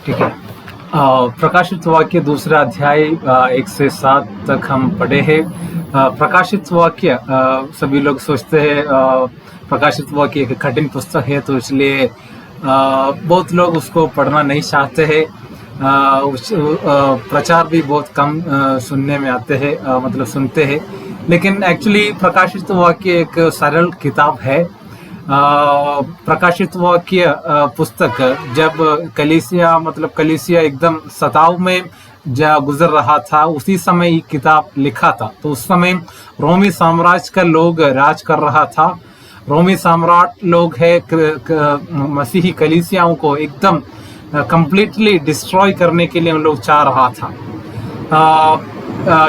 ठीक है। प्रकाशित वाक्य दूसरा अध्याय 1 से 7 तक हम पढ़े हैं। प्रकाशित वाक्य सभी लोग सोचते हैं प्रकाशित वाक्य एक कठिन पुस्तक है, तो इसलिए बहुत लोग उसको पढ़ना नहीं चाहते हैं। प्रचार भी बहुत कम सुनने में आते हैं, मतलब सुनते हैं। लेकिन एक्चुअली प्रकाशित वाक्य एक सरल किताब है। प्रकाशित वाक्य पुस्तक जब कलीसिया एकदम सताव में गुजर रहा था, उसी समय ये किताब लिखा था। तो उस समय रोमी साम्राज्य का लोग राज कर रहा था। रोमी सम्राट लोग है मसीही कलीसियाओं को एकदम कंप्लीटली डिस्ट्रॉय करने के लिए उन लोग चाह रहा था।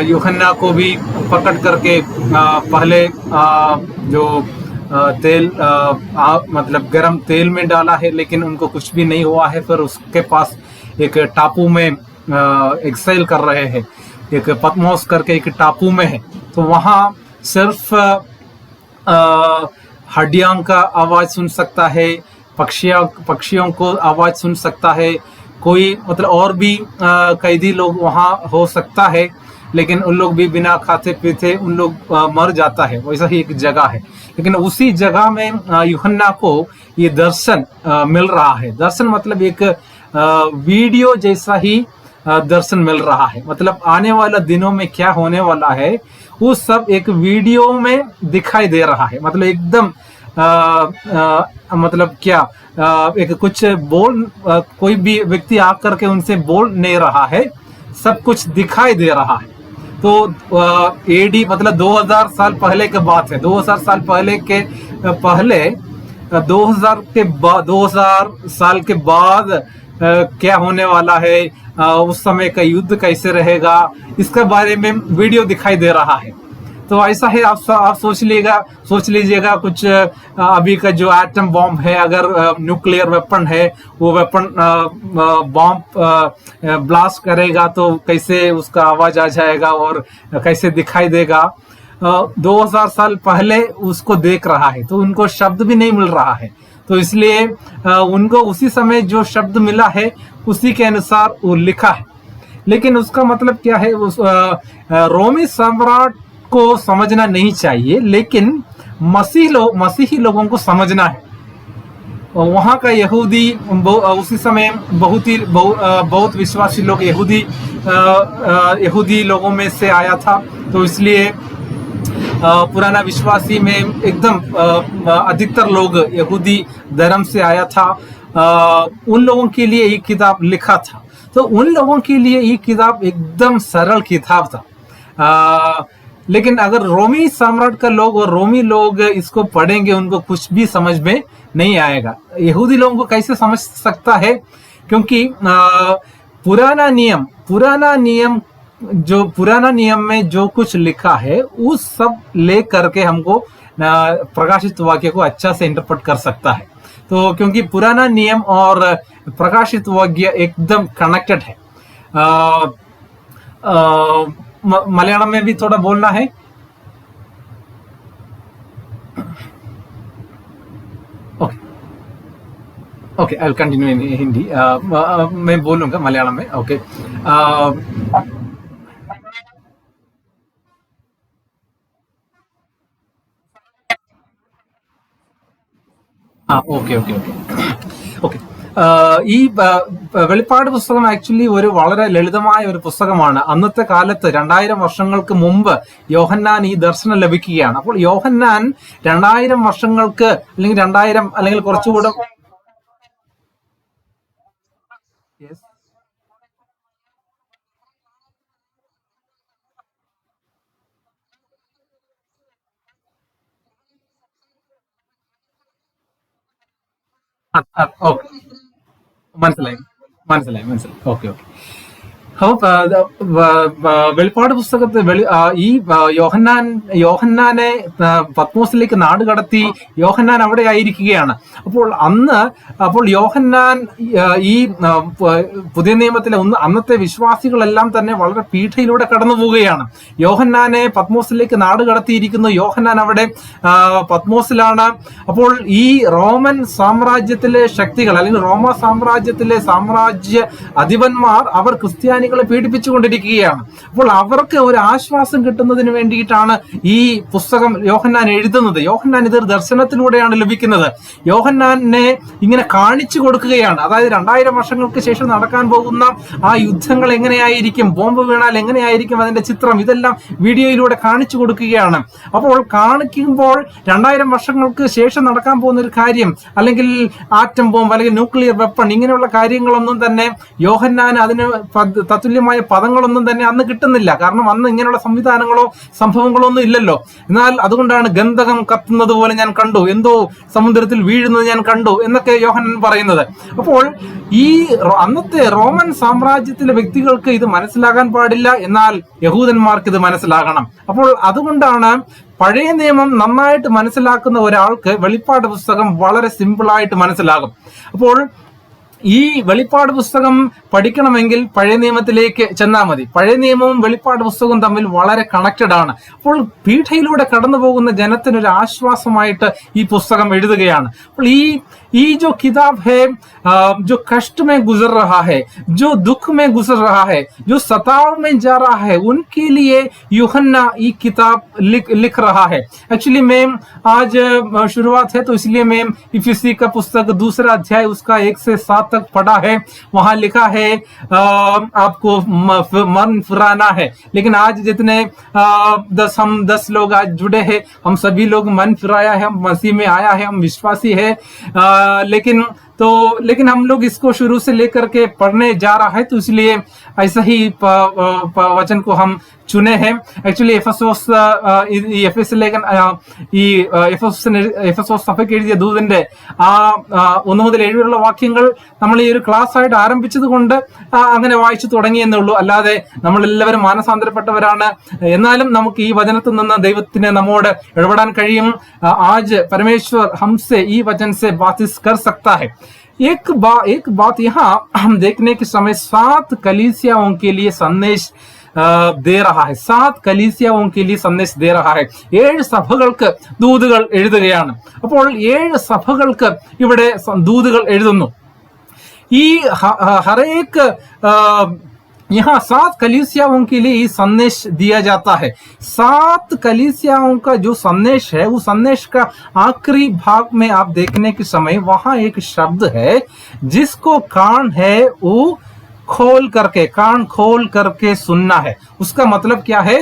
यूहन्ना को भी पकड़ करके पहले जो तेल मतलब गरम तेल में डाला है, लेकिन उनको कुछ भी नहीं हुआ है। फिर उसके पास एक टापू में एक्सेल कर रहे हैं, एक पतमोस करके एक टापू में है। तो वहाँ सिर्फ हड्डियों का आवाज सुन सकता है, पक्षियों को आवाज सुन सकता है। कोई मतलब और भी कैदी लोग वहाँ हो सकता है, लेकिन उन लोग भी बिना खाते पीते उन लोग मर जाता है। वैसा ही एक जगह है। लेकिन उसी जगह में यूहन्ना को ये दर्शन मिल रहा है। दर्शन मतलब एक वीडियो जैसा ही दर्शन मिल रहा है। मतलब आने वाला दिनों में क्या होने वाला है वो सब एक वीडियो में दिखाई दे रहा है। मतलब एकदम मतलब क्या एक कुछ कोई भी व्यक्ति आकर के उनसे बोल नहीं रहा है, सब कुछ दिखाई दे रहा है। तो एडी मतलब 2000 साल पहले की बात है। 2000 साल पहले 2000 साल के बाद क्या होने वाला है, उस समय का युद्ध कैसे रहेगा, इसके बारे में वीडियो दिखाई दे रहा है। तो ऐसा है, आप सोच लीजिएगा कुछ अभी का जो एटम बॉम्ब है, अगर न्यूक्लियर वेपन है, वो वेपन बॉम्ब ब्लास्ट करेगा तो कैसे उसका आवाज आ जाएगा और कैसे दिखाई देगा। 2000 साल पहले उसको देख रहा है, तो उनको शब्द भी नहीं मिल रहा है। तो इसलिए उनको उसी समय जो शब्द मिला है उसी के अनुसार वो लिखा है। लेकिन उसका मतलब क्या है, उस रोमी सम्राट को समझना नहीं चाहिए, लेकिन मसीही लोगों को समझना है। वहाँ का यहूदी उसी समय बहुत विश्वासी लोग यहूदी लोगों में से आया था। तो इसलिए पुराना विश्वासी में एकदम अधिकतर लोग यहूदी धर्म से आया था। उन लोगों के लिए ये किताब लिखा था। तो उन लोगों के लिए ये किताब एकदम सरल किताब था। लेकिन अगर रोमी सम्राट का लोग और रोमी लोग इसको पढ़ेंगे, उनको कुछ भी समझ में नहीं आएगा। यहूदी लोगों को कैसे समझ सकता है, क्योंकि पुराना नियम में जो कुछ लिखा है उस सब ले करके हमको प्रकाशित वाक्य को अच्छा से इंटरप्रेट कर सकता है। तो क्योंकि पुराना नियम और प्रकाशित वाक्य एकदम कनेक्टेड है। मलयालम में भी थोड़ा बोलना है। Okay okay, I will continue in Hindi. मैं बोलूंगा मलयालम में। Okay okay okay okay okay ഈ വെളിപ്പാട് പുസ്തകം ആക്ച്വലി ഒരു വളരെ ലളിതമായ ഒരു പുസ്തകമാണ്. അന്നത്തെ കാലത്ത് 2000 വർഷങ്ങൾക്ക് മുമ്പ് യോഹന്നാൻ ഈ ദർശനം ലഭിക്കുകയാണ്. അപ്പോൾ യോഹന്നാൻ 2000 വർഷങ്ങൾക്ക് അല്ലെങ്കിൽ 2000 അല്ലെങ്കിൽ കുറച്ചുകൂടെ ഓക്കെ മനസ്സിലായി മനസ്സിലായി മനസ്സിലായി. Okay okay. അപ്പൊ വെളിപ്പാട് പുസ്തകത്തിൽ ഈ യോഹന്നാനെ പത്മോസിലേക്ക് നാട് കടത്തി യോഹന്നാൻ അവിടെ ആയിരിക്കുകയാണ്. അപ്പോൾ യോഹന്നാൻ ഈ പുതിയ നിയമത്തിലെ അന്നത്തെ വിശ്വാസികളെല്ലാം തന്നെ വളരെ പീഠയിലൂടെ കടന്നു പോവുകയാണ്. യോഹന്നാനെ പത്മോസിലേക്ക് നാട് കടത്തിയിരിക്കുന്നു. യോഹന്നാൻ അവിടെ പത്മോസിലാണ്. അപ്പോൾ ഈ റോമൻ സാമ്രാജ്യത്തിലെ ശക്തികൾ അല്ലെങ്കിൽ റോമ സാമ്രാജ്യത്തിലെ സാമ്രാജ്യ അധിപന്മാർ അവർ ക്രിസ്ത്യാനികളെ പീഡിപ്പിച്ചുകൊണ്ടിരിക്കുകയാണ്. അപ്പോൾ അവർക്ക് ഒരു ആശ്വാസം കിട്ടുന്നതിന് വേണ്ടിയിട്ടാണ് ഈ പുസ്തകം യോഹന്നാൻ എഴുതുന്നത്. യോഹന്നാൻ ഇതൊരു ദർശനത്തിലൂടെയാണ് ലഭിക്കുന്നത്. യോഹന്നാനെ ഇങ്ങനെ കാണിച്ചു കൊടുക്കുകയാണ്. അതായത് 2000 വർഷങ്ങൾക്ക് ശേഷം നടക്കാൻ പോകുന്ന ആ യുദ്ധങ്ങൾ എങ്ങനെയായിരിക്കും, ബോംബ് വീണാൽ എങ്ങനെയായിരിക്കും അതിന്റെ ചിത്രം, ഇതെല്ലാം വീഡിയോയിലൂടെ കാണിച്ചു കൊടുക്കുകയാണ്. അപ്പോൾ കാണിക്കുമ്പോൾ 2000 വർഷങ്ങൾക്ക് ശേഷം നടക്കാൻ പോകുന്ന ഒരു കാര്യം, അല്ലെങ്കിൽ ആറ്റം ബോംബ് അല്ലെങ്കിൽ ന്യൂക്ലിയർ വെപ്പൺ, ഇങ്ങനെയുള്ള കാര്യങ്ങളൊന്നും തന്നെ യോഹന്നാൻ അതിന് തത്തുല്യമായ പദങ്ങളൊന്നും തന്നെ അന്ന് കിട്ടുന്നില്ല. കാരണം അന്ന് ഇങ്ങനെയുള്ള സംവിധാനങ്ങളോ സംഭവങ്ങളോ ഒന്നും ഇല്ലല്ലോ. എന്നാൽ അതുകൊണ്ടാണ് ഗന്ധകം കത്തുന്നത് പോലെ ഞാൻ കണ്ടു, എന്തോ സമുദ്രത്തിൽ വീഴുന്നത് ഞാൻ കണ്ടു എന്നൊക്കെ യോഹന്നാൻ പറയുന്നത്. അപ്പോൾ ഈ അന്നത്തെ റോമൻ സാമ്രാജ്യത്തിലെ വ്യക്തികൾക്ക് ഇത് മനസ്സിലാകാൻ പാടില്ല, എന്നാൽ യഹൂദന്മാർക്ക് ഇത് മനസ്സിലാകണം. അപ്പോൾ അതുകൊണ്ടാണ് പഴയ നിയമം നന്നായിട്ട് മനസ്സിലാക്കുന്ന ഒരാൾക്ക് വെളിപ്പാട് പുസ്തകം വളരെ സിമ്പിളായിട്ട് മനസ്സിലാകും. അപ്പോൾ ഈ വെളിപ്പാട് പുസ്തകം പഠിക്കണമെങ്കിൽ പഴയ നിയമത്തിലേക്ക് ചെന്നാൽ മതി. പഴയ നിയമവും വെളിപ്പാട് പുസ്തകവും തമ്മിൽ വളരെ കണക്റ്റഡ് ആണ്. അപ്പോൾ പീഠയിലൂടെ കടന്നു പോകുന്ന ജനത്തിനൊരു ആശ്വാസമായിട്ട് ഈ പുസ്തകം എഴുതുകയാണ്. അപ്പോൾ ഈ जो किताब है, जो कष्ट में गुजर रहा है, जो दुख में गुजर रहा है, जो सताव में जा रहा है, उनके लिए यूहन्ना ये किताब लिख रहा है. एक्चुअली मैम आज शुरुआत है तो इसलिए मैम इफिसी का पुस्तक 2 अध्याय उसका 1 से 7 तक पढ़ा है. वहां लिखा है आपको मन फिराना है. लेकिन आज जितने 10 लोग आज जुड़े हैं, हम सभी लोग मन फिराया है, हम मसीह में आया है, हम विश्वासी है. लेकिन हम लोग इसको शुरू से लेकर के पढ़ने जा रहा है, तो इसलिए ऐसा ही वचन को हम ചുനെ ഹെ. ആക്ച്വലി എഫെസ് ലേഖൻ ഈ എഫെസോസ് സഭയ്ക്ക് എഴുതിയ ദൂതന്റെ ആ 1 മുതൽ 7 വരെയുള്ള വാക്യങ്ങൾ നമ്മൾ ഈ ഒരു ക്ലാസ് ആയിട്ട് ആരംഭിച്ചത് കൊണ്ട് അങ്ങനെ വായിച്ചു തുടങ്ങിയെന്നേ ഉള്ളൂ. അല്ലാതെ നമ്മളെല്ലാവരും മാനസാന്തരപ്പെട്ടവരാണ്. എന്നാലും നമുക്ക് ഈ വചനത്തിൽ നിന്ന് ദൈവത്തിന് നമ്മോട് ഇടപെടാൻ കഴിയും. ആജ് പരമേശ്വർ ഹംസെ ഈ വചൻ സെ ബാതിസ് കർ സക്താ ഹെ. एक बात यहाँ हम देखने के समय 7 कलीसियाओं के लिए संदेश दे रहा है. 7 കലീസിയാओं के लिए संदेश दे रहा है. 7 സഭകൾക്ക് ദൂതുകൾ എഴുതുകയാണ്. അപ്പോൾ 7 സഭകൾക്ക് ഇവിടെ ദൂതുകൾ എഴുതുന്നു. ഈ ഹരേക്ക് यहाँ 7 कलीसियाओं के लिए संदेश दिया जाता है. 7 कलीसियाओं का जो संदेश है, वो संदेश का आखिरी भाग में आप देखने के समय वहां एक शब्द है, जिसको कान है वो कान खोल करके सुनना है. उसका मतलब क्या है?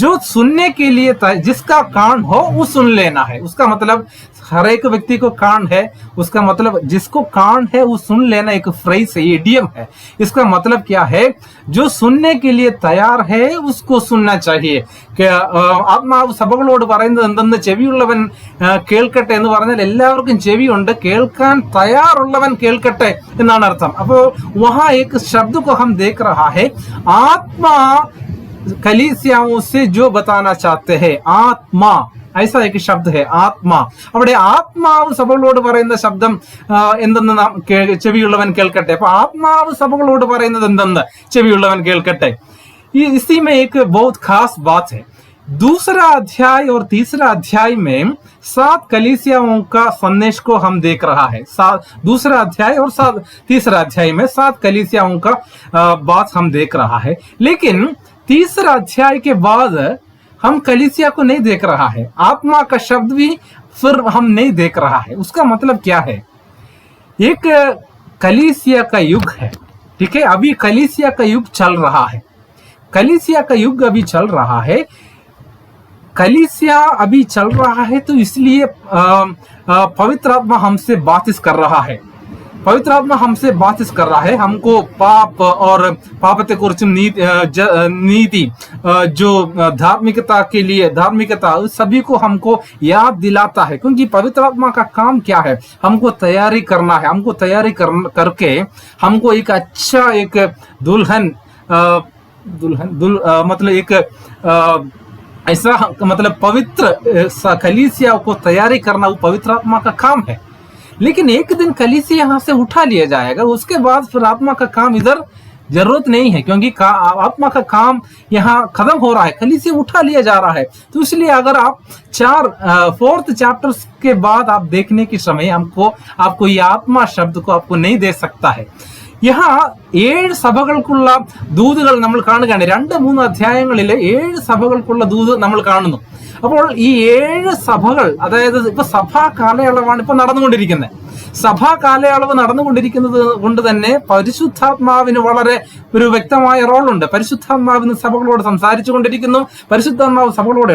जो सुनने के लिए जिसका कान हो वो सुन लेना है. उसका मतलब हर एक व्यक्ति को कान है, उसका मतलब जिसको कान है वो सुन लेना एक फ्रेज है, इडियम है. इसका मतलब क्या है? जो सुनने के लिए तैयार है उसको सुनना चाहिए. ആത്മാവ് സഭകളോട് പറയുന്നത് എന്തെന്ന്, ചെവിയുള്ളവൻ കേൾക്കട്ടെ എന്ന് പറഞ്ഞാൽ എല്ലാവർക്കും ചെവിയുണ്ട്, കേൾക്കാൻ തയ്യാറുള്ളവൻ കേൾക്കട്ടെ എന്നാണ് അർത്ഥം. അപ്പോ വഹാ ഏക് ശബ്ദ കോ ഹം ദേഖ് रहा है, आत्मा कलीसियाओं से जो बताना चाहते हैं. आत्मा ऐसा एक शब्द है, आत्मा. അവിടെ ആത്മാവ് സഭകളോട് പറയുന്ന ശബ്ദം എന്തെന്ന് നാം ചെവിയുള്ളവൻ കേൾക്കട്ടെ. അപ്പൊ ആത്മാവ് സഭകളോട് പറയുന്നത് എന്തെന്ന് ചെവിയുള്ളവൻ കേൾക്കട്ടെ. इसी में एक बहुत खास बात है. 2 अध्याय और 3 अध्याय में 7 कलीसियाओं का संदेश को हम देख रहा है. 2 अध्याय और 3 अध्याय में 7 कलीसियाओं का बात हम देख रहा है. लेकिन 3 अध्याय के बाद हम कलीसिया को नहीं देख रहा है. आत्मा का शब्द भी फिर हम नहीं देख रहा है. उसका मतलब क्या है? एक कलीसिया का युग है, ठीक है. अभी कलीसिया का युग चल रहा है. कलीसिया का युग अभी चल रहा है. कलीसिया अभी चल रहा है, तो इसलिए पवित्र आत्मा हमसे बातिस कर रहा है. पवित्र आत्मा हमसे बातिस कर रहा है. हमको पाप और पापते कुरिച്ചും नीति, जो धार्मिकता के लिए धार्मिकता, सभी को हमको याद दिलाता है. क्योंकि पवित्र आत्मा का काम क्या है? हमको तैयारी करना है. हमको तैयारी करके हमको एक अच्छा एक दुल्हन मतलब एक ऐसा मतलब पवित्र कलीसिया को तैयारी करना वो पवित्र आत्मा का काम है। लेकिन एक दिन कलीसिया यहाँ से उठा लिया जाएगा, उसके बाद फिर आत्मा का काम इधर जरूरत नहीं है, क्योंकि आत्मा का काम यहाँ खत्म हो रहा है, कलीसिया उठा लिया जा रहा है। तो इसलिए अगर आप 4 चैप्टर्स के बाद आप देखने के समय आपको ये आत्मा शब्द को आपको नहीं दे सकता है। यहाँ 7 സഭകൾക്കുള്ള ദൂതുകൾ നമ്മൾ കാണുകയാണ്। 2-3 അധ്യായങ്ങളിലെ 7 സഭകൾക്കുള്ള ദൂത് നമ്മൾ കാണുന്നു. അപ്പോൾ ഈ 7 സഭകൾ, അതായത് ഇപ്പൊ സഭാ കാലയളവാണ് ഇപ്പൊ നടന്നുകൊണ്ടിരിക്കുന്നത്. സഭാ കാലയളവ് നടന്നുകൊണ്ടിരിക്കുന്നത് കൊണ്ട് തന്നെ പരിശുദ്ധാത്മാവിന് വളരെ ഒരു വ്യക്തമായ റോളുണ്ട്. പരിശുദ്ധാത്മാവിന് സഭകളോട് സംസാരിച്ചു കൊണ്ടിരിക്കുന്നു, പരിശുദ്ധാത്മാവ് സഭകളോട്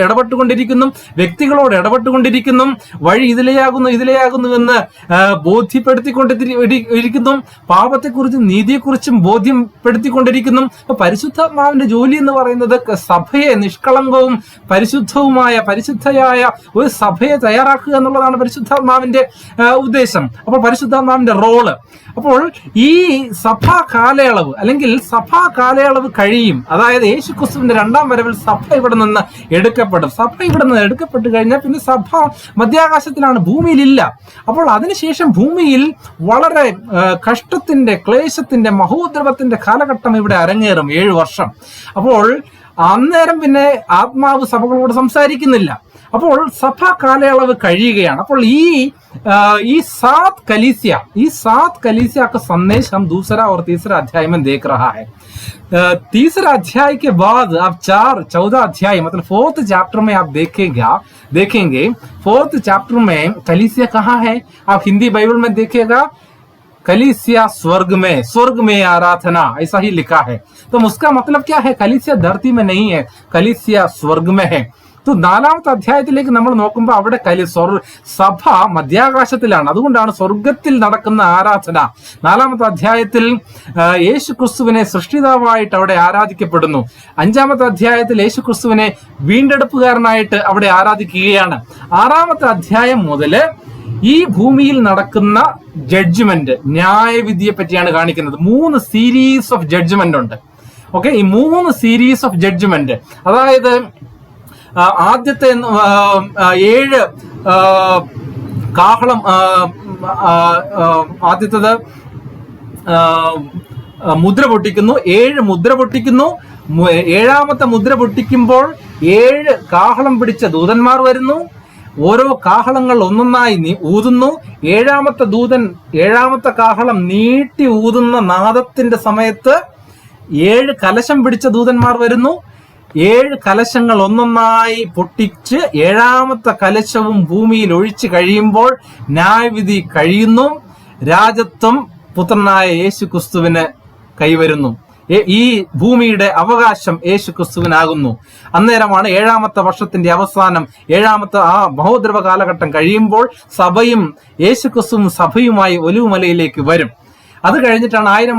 ഇടപെട്ടുകൊണ്ടിരിക്കുന്നു, വ്യക്തികളോട് ഇടപെട്ടുകൊണ്ടിരിക്കുന്നു, വഴി ഇതിലെയാകുന്നു എന്ന് ബോധ്യപ്പെടുത്തിക്കൊണ്ടിരിക്കുന്നു, പാപത്തെക്കുറിച്ചും നീതിയെക്കുറിച്ചും ബോധ്യപ്പെടുത്തിക്കൊണ്ടിരിക്കുന്നു. അപ്പൊ പരിശുദ്ധാത്മാവിന്റെ ജോലി എന്ന് പറയുന്നത് സഭയെ നിഷ്കളങ്കവും പരിശുദ്ധയായ ഒരു സഭയെ തയ്യാറാക്കുക എന്നുള്ളതാണ് പരിശുദ്ധാത്മാവിന്റെ ഉദ്ദേശം. അപ്പോൾ പരിശുദ്ധാത്മാവിന്റെ റോള്. അപ്പോൾ ഈ സഭാ കാലയളവ് അല്ലെങ്കിൽ സഭാ കാലയളവ് കഴിയും, അതായത് യേശുക്രിസ്തുവിന്റെ 2ാം വരവിൽ സഭ ഇവിടെ നിന്ന് എടുക്കപ്പെടും. സഭ ഇവിടെ നിന്ന് എടുക്കപ്പെട്ട് കഴിഞ്ഞാൽ പിന്നെ സഭ മധ്യാകാശത്തിലാണ്, ഭൂമിയിലില്ല. അപ്പോൾ അതിനുശേഷം ഭൂമിയിൽ വളരെ കഷ്ടത്തിന്റെ, ക്ലേശത്തിന്റെ, മഹോദ്രവത്തിന്റെ കാലഘട്ടം ഇവിടെ അരങ്ങേറും 7 വർഷം. അപ്പോൾ അന്നേരം പിന്നെ ആത്മാവ് സഭകളോട് സംസാരിക്കുന്നില്ല. അപ്പോൾ സഭാ കാലയളവ് കഴിയുകയാണ്. അപ്പോൾ ഈ 7 कलीसिया का संदेश हम 2रा और 3रा अध्याय में देख रहा है। 3रा अध्याय के बाद आप 14 अध्याय मतलब 4th चैप्टर में आप देखेंगे 4th चैप्टर में कलीसिया कहाँ है। आप हिंदी बाइबल में देखिएगा, कलीसिया स्वर्ग में आराधना, ऐसा ही लिखा है। तो उसका मतलब क्या है? कलीसिया धरती में नहीं है, कलीसिया स्वर्ग में है। तो 4ാമത്തെ അധ്യായത്തിലേക്ക് നമ്മൾ നോക്കുമ്പോൾ അവിടെ സഭ മധ്യാകാശത്തിലാണ്, അതുകൊണ്ടാണ് സ്വർഗത്തിൽ നടക്കുന്ന ആരാധന. 4ാമത്തെ അധ്യായത്തിൽ യേശു ക്രിസ്തുവിനെ സൃഷ്ടിതാവായിട്ട് അവിടെ ആരാധിക്കപ്പെടുന്നു. 5ാമത്തെ അധ്യായത്തിൽ യേശു ക്രിസ്തുവിനെ വീണ്ടെടുപ്പുകാരനായിട്ട് അവിടെ ആരാധിക്കുകയാണ്. 6ാമത്തെ അധ്യായം മുതൽ ഈ ഭൂമിയിൽ നടക്കുന്ന ജഡ്ജ്മെന്റ്, ന്യായവിധിയെ പറ്റിയാണ് കാണിക്കുന്നത്. 3 സീരീസ് ഓഫ് ജഡ്ജ്മെന്റ് ഉണ്ട്. ഓക്കെ, ഈ 3 സീരീസ് ഓഫ് ജഡ്ജ്മെന്റ്, അതായത് ആദ്യത്തെ 7 കാഹളം, ആദ്യത്തേത് മുദ്ര പൊട്ടിക്കുന്നു, 7 മുദ്ര പൊട്ടിക്കുന്നു. 7ാമത്തെ മുദ്ര പൊട്ടിക്കുമ്പോൾ 7 കാഹളം പിടിച്ച ദൂതന്മാർ വരുന്നു. ഓരോ കാഹളങ്ങൾ ഒന്നൊന്നായി ഊതുന്നു. 7ാമത്തെ കാഹളം നീട്ടി ഊതുന്ന നാദത്തിന്റെ സമയത്ത് 7 കലശം പിടിച്ച ദൂതന്മാർ വരുന്നു. 7 കലശങ്ങൾ ഒന്നൊന്നായി പൊട്ടിച്ച് 7ാമത്തെ കലശവും ഭൂമിയിൽ ഒഴിച്ചു കഴിയുമ്പോൾ ന്യായവിധി കഴിയുന്നു. രാജത്വം പുത്രനായ യേശു ക്രിസ്തുവിന് കൈവരുന്നു. ഈ ഭൂമിയുടെ അവകാശം യേശു ക്രിസ്തുവിനാകുന്നു. അന്നേരമാണ് 7ാമത്തെ വർഷത്തിന്റെ അവസാനം, 7ാമത്തെ ആ മഹോദ്രവ കാലഘട്ടം കഴിയുമ്പോൾ സഭയും യേശു ക്രിസ്തുവും സഭയുമായി ഒലിവുമലയിലേക്ക് വരും. അത് കഴിഞ്ഞിട്ടാണ് 1000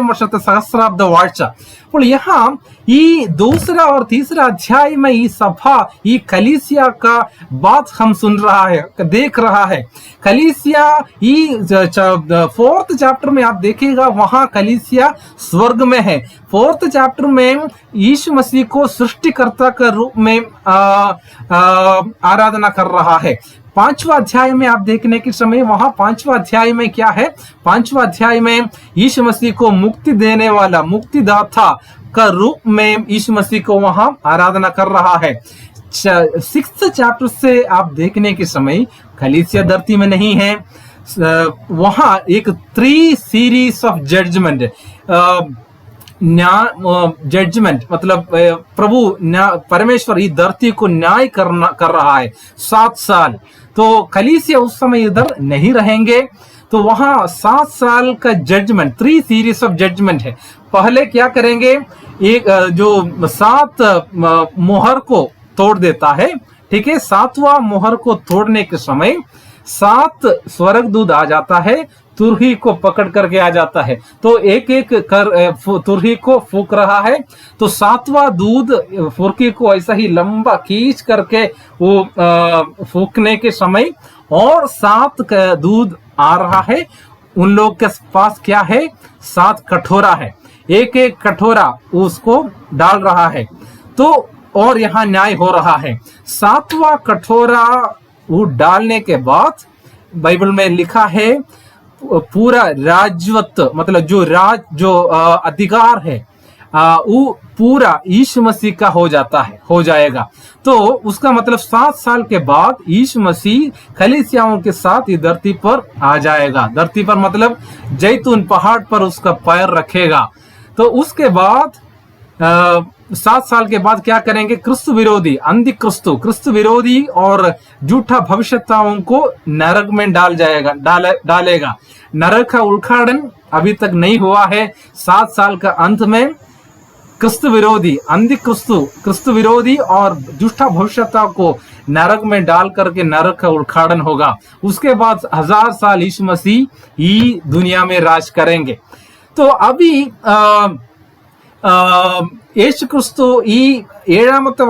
വർഷത്തെ സഹസ്രാബ്ദ വാഴ്ച. അപ്പോൾ यहाँ ഈ 2रा और 3रा अध्याय में ये सभा, ये कलीसिया का बात हम सुन रहा है, देख रहा है। कलीसिया ये 4th चैप्टर में आप देखिएगा, वहां कलीसिया स्वर्ग में है। 4th चैप्टर में यीशु मसीह को सृष्टिकर्ता के रूप में आराधना कर रहा है। 5वां अध्याय में आप देखने के समय वहां 5वां अध्याय में क्या है? 5वां अध्याय में यीशु मसीह को मुक्ति देने वाला, मुक्तिदाता का रूप में यीशु मसीह को वहां आराधना कर रहा है। 6th चैप्टर से आप देखने के समय कलीसिया धरती में नहीं है, वहां एक 3 सीरीज ऑफ जजमेंट, जजमेंट मतलब प्रभु परमेश्वर ये धरती को न्याय कर रहा है 7 साल। तो कलीसिया उस समय इधर नहीं रहेंगे, तो वहां 7 साल का जजमेंट, 3 सीरीज ऑफ जजमेंट है। पहले क्या करेंगे? एक जो 7 मोहर को तोड़ देता है, ठीक है, 7वां मोहर को तोड़ने के समय 7 स्वर्गदूत आ जाता है, तुरही को पकड़ करके आ जाता है। तो एक कर तुरही को फूक रहा है, तो 7वां दूध फुरकी को ऐसा ही लंबा खींच करके वो फूकने के समय और 7 दूध आ रहा है। उन लोग के पास क्या है, 7 कटोरा है, एक एक कटोरा उसको डाल रहा है। तो और यहाँ न्याय हो रहा है। 7वां कटोरा वो डालने के बाद बाइबल में लिखा है पूरा राजवत्व, मतलब जो अधिकार है वो पूरा यीशु मसीह का हो जाएगा। तो उसका मतलब 7 साल के बाद यीशु मसीह कलीसियाओं के साथ ये धरती पर आ जाएगा। धरती पर मतलब जैतून पहाड़ पर उसका पैर रखेगा। तो उसके बाद 7 साल के बाद क्या करेंगे, क्रिस्तु विरोधी अंधी क्रिस्तु विरोधी और झूठा भविष्यताओं को नरक में डालेगा। नरक का उद्घाटन अभी तक नहीं हुआ है। 7 साल का अंत में क्रिस्तु विरोधी अंधी क्रिस्तु विरोधी और दुष्टा भविष्यता को नरक में डाल करके नरक का उद्घाटन होगा। उसके बाद 1000 साल यीशु मसीह ही दुनिया में राज करेंगे। तो अभी യേശു ക്രിസ്തു ഈ 7ാമത്തെ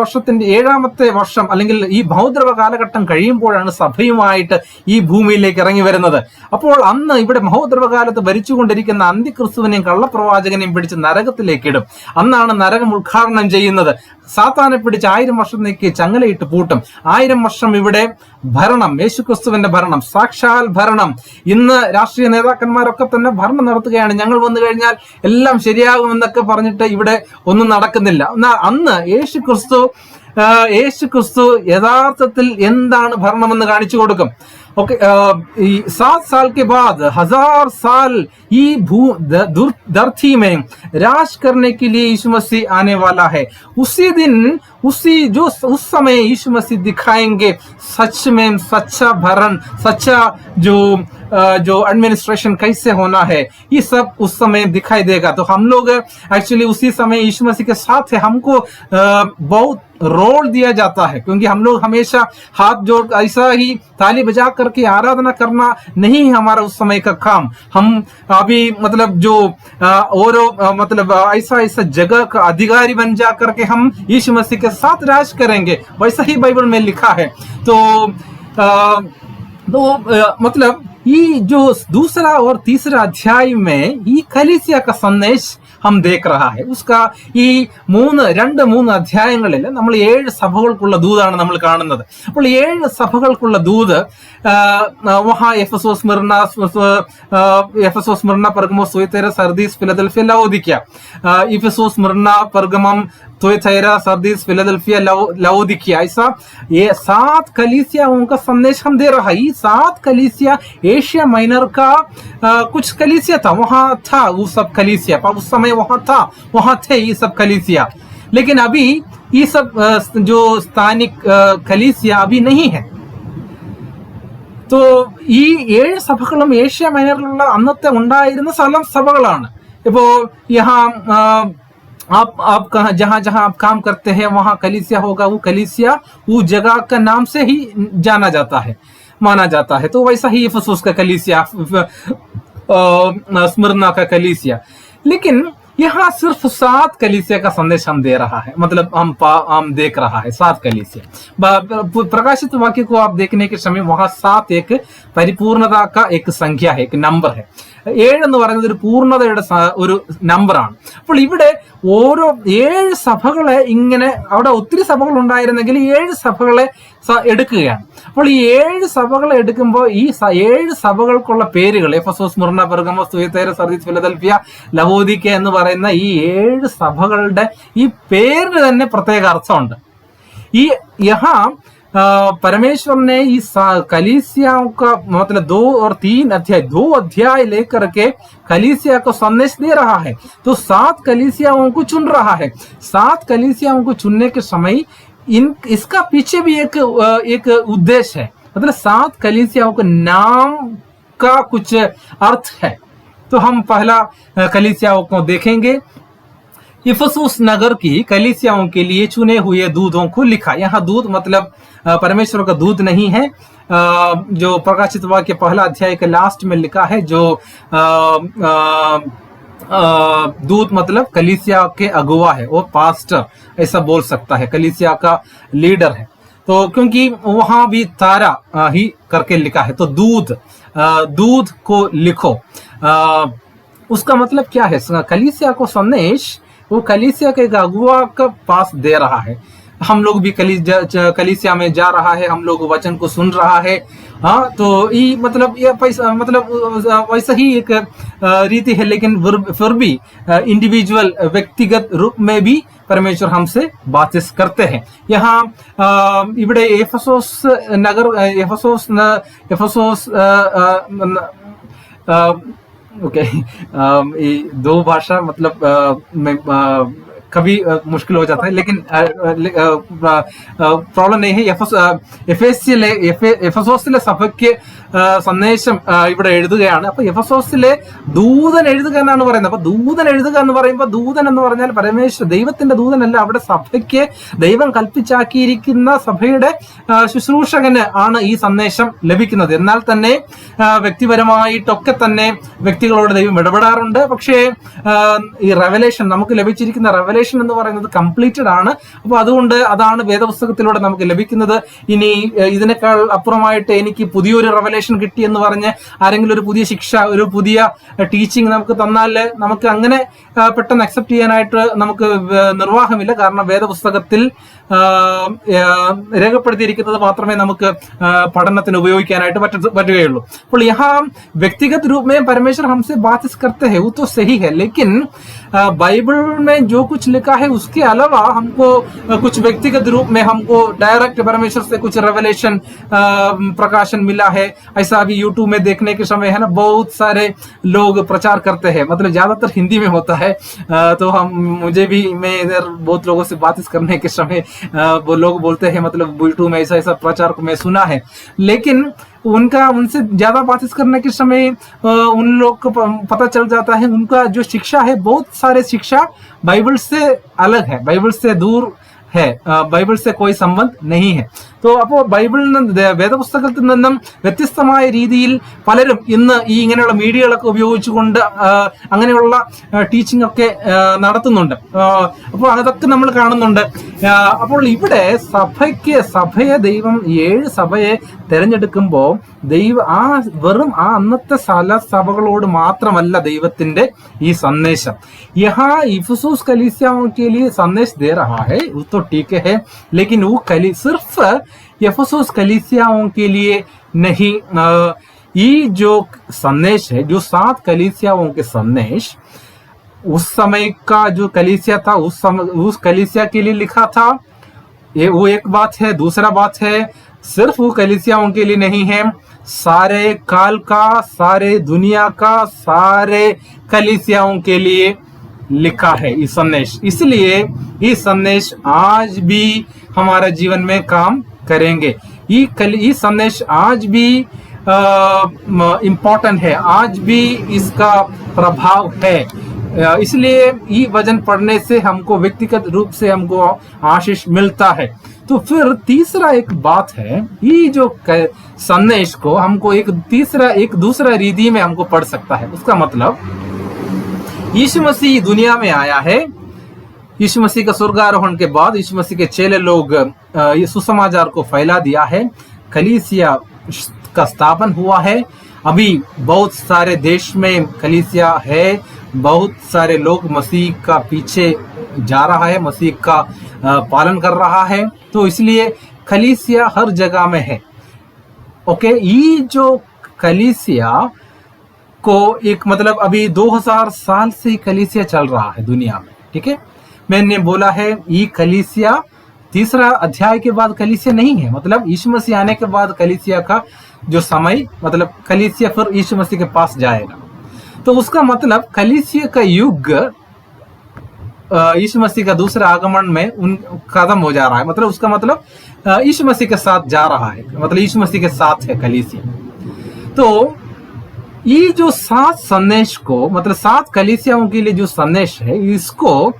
വർഷം അല്ലെങ്കിൽ ഈ ബൗദ്ധ കാലഘട്ടം കഴിയുമ്പോഴാണ് സഭയുമായിട്ട് ഈ ഭൂമിയിലേക്ക് ഇറങ്ങി വരുന്നത്. അപ്പോൾ അന്ന് ഇവിടെ ബൗദ്ധകാലത്ത് ഭരിച്ചുകൊണ്ടിരിക്കുന്ന അന്തിക്രിസ്തുവിനെയും കള്ളപ്രവാചകനെയും പിടിച്ച് നരകത്തിലേക്ക് ഇടും. അന്നാണ് നരകം ഉദ്ഘാടനം ചെയ്യുന്നത്. സാത്താനെ പിടിച്ച് 1000 വർഷത്തേക്ക് ചങ്ങലയിട്ട് പൂട്ടും. 1000 വർഷം ഇവിടെ ഭരണം, യേശുക്രിസ്തുവിന്റെ ഭരണം, സാക്ഷാൽ ഭരണം. ഇന്ന് രാഷ്ട്രീയ നേതാക്കന്മാരൊക്കെ തന്നെ ഭരണം നടത്തുകയാണ്. ഞങ്ങൾ വന്നു കഴിഞ്ഞാൽ എല്ലാം ശരിയാകുമെന്നൊക്കെ പറഞ്ഞിട്ട് ഇവിടെ ഒന്നും നടക്കുന്നില്ല. എന്നാൽ അന്ന് യേശു ക്രിസ്തു യഥാർത്ഥത്തിൽ എന്താണ് ഭരണമെന്ന് കാണിച്ചു കൊടുക്കും. ओके 7 साल के बाद 1000 साल ये धरती में राज करने के लिए यीशु मसीह आने वाला है. उसी दिन उस समय यीशु मसीह दिखाएंगे सच में सच्चा भरण, सच्चा जो एडमिनिस्ट्रेशन कैसे होना है, ये सब उस समय दिखाई देगा. तो हम लोग एक्चुअली उसी समय यीशु मसीह के साथ है. हमको बहुत रोल दिया जाता है क्योंकि हम लोग हमेशा हाथ जोड़ ऐसा ही ताली बजा करके आराधना करना नहीं है हमारा उस समय का काम. हम अभी मतलब जो और मतलब ऐसा जगह का अधिकारी बन जा करके हम यीशु मसीह के साथ राज करेंगे, वैसा ही बाइबल में लिखा है. तो मतलब ये जो दूसरा और तीसरा अध्याय में ये कलीसिया का संदेश हम देख रहा है. उसका ഈ 2-3 അധ്യായങ്ങളിൽ നമ്മൾ 7 സഭകൾക്കുള്ള ദൂതാണ് നമ്മൾ കാണുന്നത്. അപ്പോൾ 7 സഭകൾക്കുള്ള ദൂത് വഹാ Ephesus, Smyrna, Pergamos, Thyatira, Sardis, Philadelphia, Laodicea. Ephesus, Smyrna, Pergamum, Thyatira, Sardis, Philadelphia, Laodicea, ऐसा ये 7 कलीसियाओं का संदेश हम दे रहा है. ये 7 कलीसिया एशिया माइनर का कुछ कलीसिया था, वहां था वो सब कलीसिया, उस समय वहां थे ये सब कलीसिया. लेकिन अभी ये सब जो स्थानिक कलीसिया अभी नहीं है. तो ഈ 7 സഭകളും ഏഷ്യ മൈനറിലുള്ള അന്നത്തെ ഉണ്ടായിരുന്ന സഭകളാണ്. ഇപ്പോ यहाँ आप कहा जहां आप काम करते हैं वहां कलीसिया होगा. वो कलीसिया वो जगह का नाम से ही जाना जाता है, माना जाता है. तो वैसा ही एफेसोस का कलीसिया, स्मिर्ना का कलीसिया. लेकिन यहाँ सिर्फ 7 कलीसिया का संदेश हम दे रहा है, मतलब हम देख रहा है 7 कलीसिया. प्रकाशित वाक्य को आप देखने के समय वहां 7 एक परिपूर्णता का एक संख्या है, एक नंबर है. 7 എന്ന് പറയുന്നത് ഒരു പൂർണ്ണതയുടെ ഒരു നമ്പറാണ്. അപ്പോൾ ഇവിടെ ഓരോ 7 സഭകളെ ഇങ്ങനെ, അവിടെ ഒത്തിരി സഭകൾ ഉണ്ടായിരുന്നെങ്കിൽ 7 സഭകളെ എടുക്കുകയാണ്. അപ്പോൾ ഈ 7 സഭകളെ എടുക്കുമ്പോൾ ഈ 7 സഭകൾക്കുള്ള പേരുകൾ Ephesus, Smyrna, Pergamos, Thyatira, Sardis, Philadelphia, Laodicea എന്ന് പറയുന്ന ഈ 7 സഭകളുടെ ഈ പേരിന് തന്നെ പ്രത്യേക അർത്ഥമുണ്ട്. ഈ യഹാ परमेश्वर ने इस कलीसियाओं का मतलब 2 और 3 अध्याय 2 अध्याय लेकर के कलीसिया को संदेश दे रहा है. तो 7 कलीसियाओं को चुन रहा है. 7 कलीसियाओं को चुनने के समय इसका पीछे भी एक उद्देश्य है. मतलब 7 कलीसियाओं के नाम का कुछ अर्थ है. तो हम पहला कलीसियाओं को देखेंगे. इफिसुस नगर की कलीसियाओं के लिए चुने हुए दूतों को लिखा. यहाँ दूत मतलब परमेश्वर का दूत नहीं है. जो प्रकाशित वाक्य पहला अध्याय के लास्ट में लिखा है, जो दूत मतलब कलीसिया के अगुवा है, वो पास्टर ऐसा बोल सकता है, कलीसिया का लीडर है. तो क्योंकि वहां भी तारा ही करके लिखा है, तो दूध को लिखो. उसका मतलब क्या है? कलीसिया को संदेश वो कलीसिया के अगुआ के पास दे रहा है। हम लोग भी कलीसिया में जा रहा है, हम लोग वचन को सुन रहा है। हाँ, तो ये मतलब ये पैसा मतलब वैसा ही एक रीति है, लेकिन फिर भी इंडिविजुअल व्यक्तिगत रूप में भी परमेश्वर हमसे बातचीत करते हैं। यहाँ इवड़े एफेसोस नगर एफेसोस ओके, ये दो भाषा मतलब मैं कभी मुश्किल हो जाता है, लेकिन പ്രോബ്ലം नहीं है. എഫെസോസിലെ സഭയ്ക്ക് സന്ദേശം ഇവിടെ എഴുതുകയാണ്. അപ്പൊ എഫെസോസിലെ ദൂതൻ എഴുതുക എന്നാണ് പറയുന്നത്. അപ്പൊ ദൂതൻ എഴുതുക എന്ന് പറയുമ്പോൾ ദൂതൻ എന്ന് പറഞ്ഞാൽ പരമേശ്വര ദൈവത്തിന്റെ ദൂതനല്ല, അവിടെ സഭയ്ക്ക് ദൈവം കൽപ്പിച്ചാക്കിയിരിക്കുന്ന സഭയുടെ ശുശ്രൂഷകന് ആണ് ഈ സന്ദേശം ലഭിക്കുന്നത്. എന്നാൽ തന്നെ വ്യക്തിപരമായിട്ടൊക്കെ തന്നെ വ്യക്തികളോട് ദൈവം ഇടപെടാറുണ്ട്. പക്ഷേ ഈ റെവലേഷൻ നമുക്ക് ലഭിച്ചിരിക്കുന്ന റെവലേഷൻ എന്ന് പറയുന്നത് കംപ്ലീറ്റഡ് ആണ്. അപ്പൊ അതുകൊണ്ട് അതാണ് വേദപുസ്തകത്തിലൂടെ നമുക്ക് ലഭിക്കുന്നത്. ഇനി ഇതിനേക്കാൾ അപ്പുറമായിട്ട് എനിക്ക് പുതിയൊരു റെവലേഷൻ കിട്ടി എന്ന് പറഞ്ഞ് ആരെങ്കിലും ഒരു പുതിയ ശിക്ഷ, ഒരു പുതിയ ടീച്ചിങ് നമുക്ക് തന്നാൽ നമുക്ക് അങ്ങനെ പെട്ടെന്ന് അക്സെപ്റ്റ് ചെയ്യാനായിട്ട് നമുക്ക് നിർവാഹമില്ല. കാരണം വേദപുസ്തകത്തിൽ രേഖപ്പെടുത്തിയിരിക്കുന്നത് മാത്രമേ നമുക്ക് പഠനത്തിന് ഉപയോഗിക്കാനായിട്ട് പറ്റുകയുള്ളൂ. അപ്പോൾ यहाँ व्यक्तिगत रूप में परमेश्वर हमसे बातचीत करते हैं, वो तो सही है, लेकिन बाइबल में जो कुछ लिखा है उसके अलावा हमको कुछ व्यक्तिगत रूप में हमको डायरेक्ट परमेश्वर से कुछ रेवलेशन प्रकाशन मिला है. ऐसा अभी यूट्यूब में देखने के समय है ना, बहुत सारे लोग प्रचार करते हैं, मतलब ज्यादातर हिंदी में होता है. तो मुझे भी, मैं इधर बहुत लोगों से बातचीत करने के समय वो लोग बोलते हैं मतलब यूट्यूब में ऐसा ऐसा प्रचार को मैं सुना है, लेकिन उनसे ज्यादा बातचीत करने के समय उन लोग को पता चल जाता है उनका जो शिक्षा है, बहुत सारे शिक्षा बाइबल से अलग है, बाइबल से दूर है, ബൈബിൾ से कोई संबंध नहीं है. तो അപ്പോൾ ബൈബിളിൽ നിന്ന്, വേദപുസ്തകത്തിൽ നിന്നും വ്യത്യസ്തമായ രീതിയിൽ പലരും ഇന്ന് ഈ ഇങ്ങനെയുള്ള മീഡിയകളൊക്കെ ഉപയോഗിച്ചുകൊണ്ട് അങ്ങനെയുള്ള ടീച്ചിങ് ഒക്കെ നടത്തുന്നുണ്ട്. അപ്പോൾ അതൊക്കെ നമ്മൾ കാണുന്നുണ്ട്. അപ്പോൾ ഇവിടെ സഭയെ ദൈവം 7 സഭയെ തിരഞ്ഞെടുക്കുമ്പോൾ വെറും ആ അന്നത്തെ സഭകളോട് മാത്രമല്ല ദൈവത്തിന്റെ ഈ സന്ദേശം. यहाँ इफिसुस कलीसियाओं के लिए संदेश दे रहा है, वो तो ठीक है, लेकिन वो सिर्फ इफिसुस कलीसियाओं के लिए नहीं. ये जो संदेश है, जो 7 कलीसियाओं के संदेश उस समय का जो कलीसिया था उस कलीसिया के लिए लिखा था, ये वो एक बात है. दूसरा बात है, सिर्फ वो कलीसियाओं के लिए नहीं है, सारे काल का, सारे दुनिया का, सारे कलीसियाओं के लिए लिखा है ये संदेश. इसलिए ये संदेश आज भी हमारे जीवन में काम करेंगे. ये संदेश आज भी इम्पोर्टेंट है, आज भी इसका प्रभाव है. इसलिए ये वचन पढ़ने से हमको व्यक्तिगत रूप से हमको आशीष मिलता है. तो फिर तीसरा एक बात है, ये जो संदेश को हमको एक दूसरा रीति में हमको पढ़ सकता है. उसका मतलब यीशु मसीह दुनिया में आया है. यीशु मसीह का स्वर्गारोहण के बाद यीशु मसीह के चेले लोग ये सुसमाचार को फैला दिया है. कलीसिया का स्थापन हुआ है. अभी बहुत सारे देश में कलीसिया है, बहुत सारे लोग मसीह का पीछे जा रहा है, मसीह का पालन कर रहा है. तो इसलिए कलीसिया हर जगह में है. ओके, ये जो कलीसिया को एक मतलब अभी 2000 साल से कलीसिया चल रहा है दुनिया में. ठीक है, मैंने बोला है ये कलीसिया तीसरा अध्याय के बाद कलीसिया नहीं है, मतलब यीशु मसीह आने के बाद कलीसिया का जो समय, मतलब कलीसिया फिर यीशु मसीह के पास जाएगा. तो उसका मतलब कलीसिया का युग यीशु मसीह का दूसरा आगमन में खत्म हो जा रहा है. मतलब उसका मतलब यीशु मसीह के साथ जा रहा है, मतलब यीशु मसीह के साथ है कलीसिया. तो ये जो 7 संदेश को, मतलब 7 कलीसियाओं के लिए जो संदेश है, इसको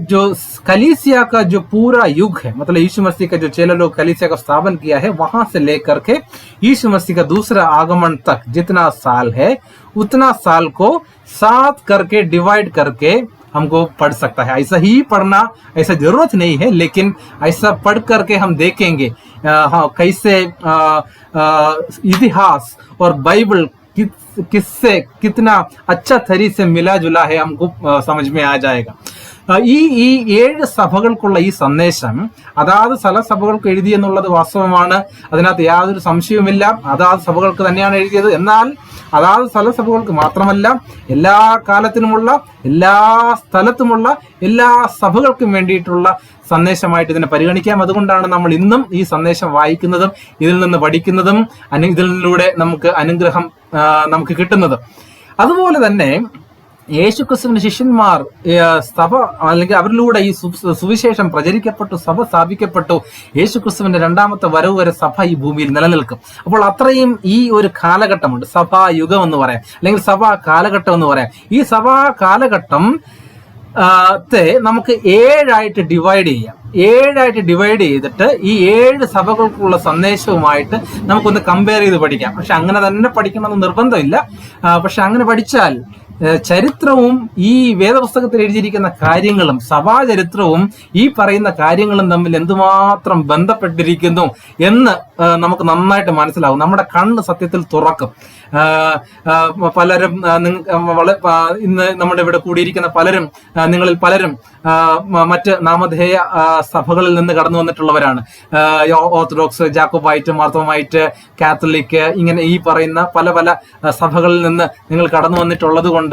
जो कलीसिया का जो पूरा युग है, मतलब यीशु मसीह का जो चेले लोग कलीसिया का स्थापन किया है, वहां से लेकर के यीशु मसीह का दूसरा आगमन तक जितना साल है, उतना साल को 7 करके डिवाइड करके हमको पढ़ सकता है. ऐसा ही पढ़ना ऐसा जरूरत नहीं है, लेकिन ऐसा पढ़ करके हम देखेंगे हाँ कैसे इतिहास और बाइबल किससे कितना अच्छा तरी से मिला जुला है हमको समझ में आ जाएगा. ഈ 7 സഭകൾക്കുള്ള ഈ സന്ദേശം അതാത് സ്ഥല സഭകൾക്ക് എഴുതി എന്നുള്ളത് വാസ്തവമാണ്. അതിനകത്ത് യാതൊരു സംശയവുമില്ല. അതാത് സഭകൾക്ക് തന്നെയാണ് എഴുതിയത്. എന്നാൽ അതാത് സ്ഥല സഭകൾക്ക് മാത്രമല്ല, എല്ലാ കാലത്തിനുമുള്ള, എല്ലാ സ്ഥലത്തുമുള്ള, എല്ലാ സഭകൾക്കും വേണ്ടിയിട്ടുള്ള സന്ദേശമായിട്ട് ഇതിനെ പരിഗണിക്കാം. അതുകൊണ്ടാണ് നമ്മൾ ഇന്നും ഈ സന്ദേശം വായിക്കുന്നതും ഇതിൽ നിന്ന് പഠിക്കുന്നതും ഇതിലൂടെ നമുക്ക് അനുഗ്രഹം നമുക്ക് കിട്ടുന്നതും. അതുപോലെ തന്നെ യേശുക്രിസ്തുവിന്റെ ശിഷ്യന്മാർ സഭ അല്ലെങ്കിൽ അവരിലൂടെ ഈ സുവിശേഷം പ്രചരിക്കപ്പെട്ടു, സഭ സ്ഥാപിക്കപ്പെട്ടു. യേശുക്രിസ്തുവിന്റെ രണ്ടാമത്തെ വരവ് വരെ സഭ ഈ ഭൂമിയിൽ നിലനിൽക്കും. അപ്പോൾ അത്രയും ഈ ഒരു കാലഘട്ടമുണ്ട്, സഭായുഗം എന്ന് പറയാം, അല്ലെങ്കിൽ സഭാ കാലഘട്ടം എന്ന് പറയാം. ഈ സഭാ കാലഘട്ടം നമുക്ക് 7 ഡിവൈഡ് ചെയ്യാം. 7 ഡിവൈഡ് ചെയ്തിട്ട് ഈ 7 സഭകൾക്കുള്ള സന്ദേശവുമായിട്ട് നമുക്കൊന്ന് കമ്പയർ ചെയ്ത് പഠിക്കാം. പക്ഷെ അങ്ങനെ തന്നെ പഠിക്കണമെന്ന് നിർബന്ധമില്ല. പക്ഷെ അങ്ങനെ പഠിച്ചാൽ ചരിത്രവും ഈ വേദപുസ്തകത്തിൽ എഴുതിയിരിക്കുന്ന കാര്യങ്ങളും സഭാചരിത്രവും ഈ പറയുന്ന കാര്യങ്ങളും തമ്മിൽ എന്തുമാത്രം ബന്ധപ്പെട്ടിരിക്കുന്നു എന്ന് നമുക്ക് നന്നായിട്ട് മനസ്സിലാവും. നമ്മുടെ കണ്ണ് സത്യത്തിൽ തുറക്കും. പലരും ഇന്ന് നമ്മുടെ ഇവിടെ കൂടിയിരിക്കുന്ന പലരും, നിങ്ങളിൽ പലരും മറ്റ് നാമധേയ സഭകളിൽ നിന്ന് കടന്നു വന്നിട്ടുള്ളവരാണ്. ഓർത്തഡോക്സ്, ജാക്കോബൈറ്റ്, മാർത്തോമൈറ്റ്, കാത്തലിക്, ഇങ്ങനെ ഈ പറയുന്ന പല പല സഭകളിൽ നിന്ന് നിങ്ങൾ കടന്നു വന്നിട്ടുള്ളത് കൊണ്ട്